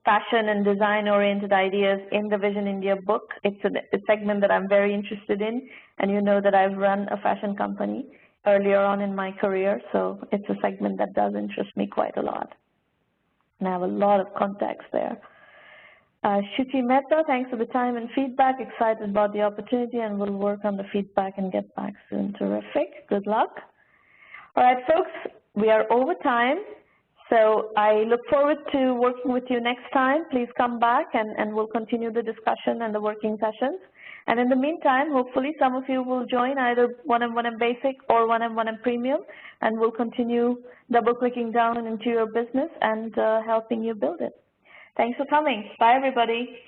fashion and design-oriented ideas in the Vision India book. It's a segment that I'm very interested in, and you know that I've run a fashion company earlier on in my career, so it's a segment that does interest me quite a lot. And I have a lot of contacts there. Shuchi Mehta, thanks for the time and feedback. Excited about the opportunity, and we'll work on the feedback and get back soon. Terrific. Good luck. All right, folks, we are over time, so I look forward to working with you next time. Please come back, and we'll continue the discussion and the working sessions. And in the meantime, hopefully some of you will join either 1M1M Basic or 1M1M Premium, and we'll continue double-clicking down into your business and helping you build it. Thanks for coming. Bye, everybody.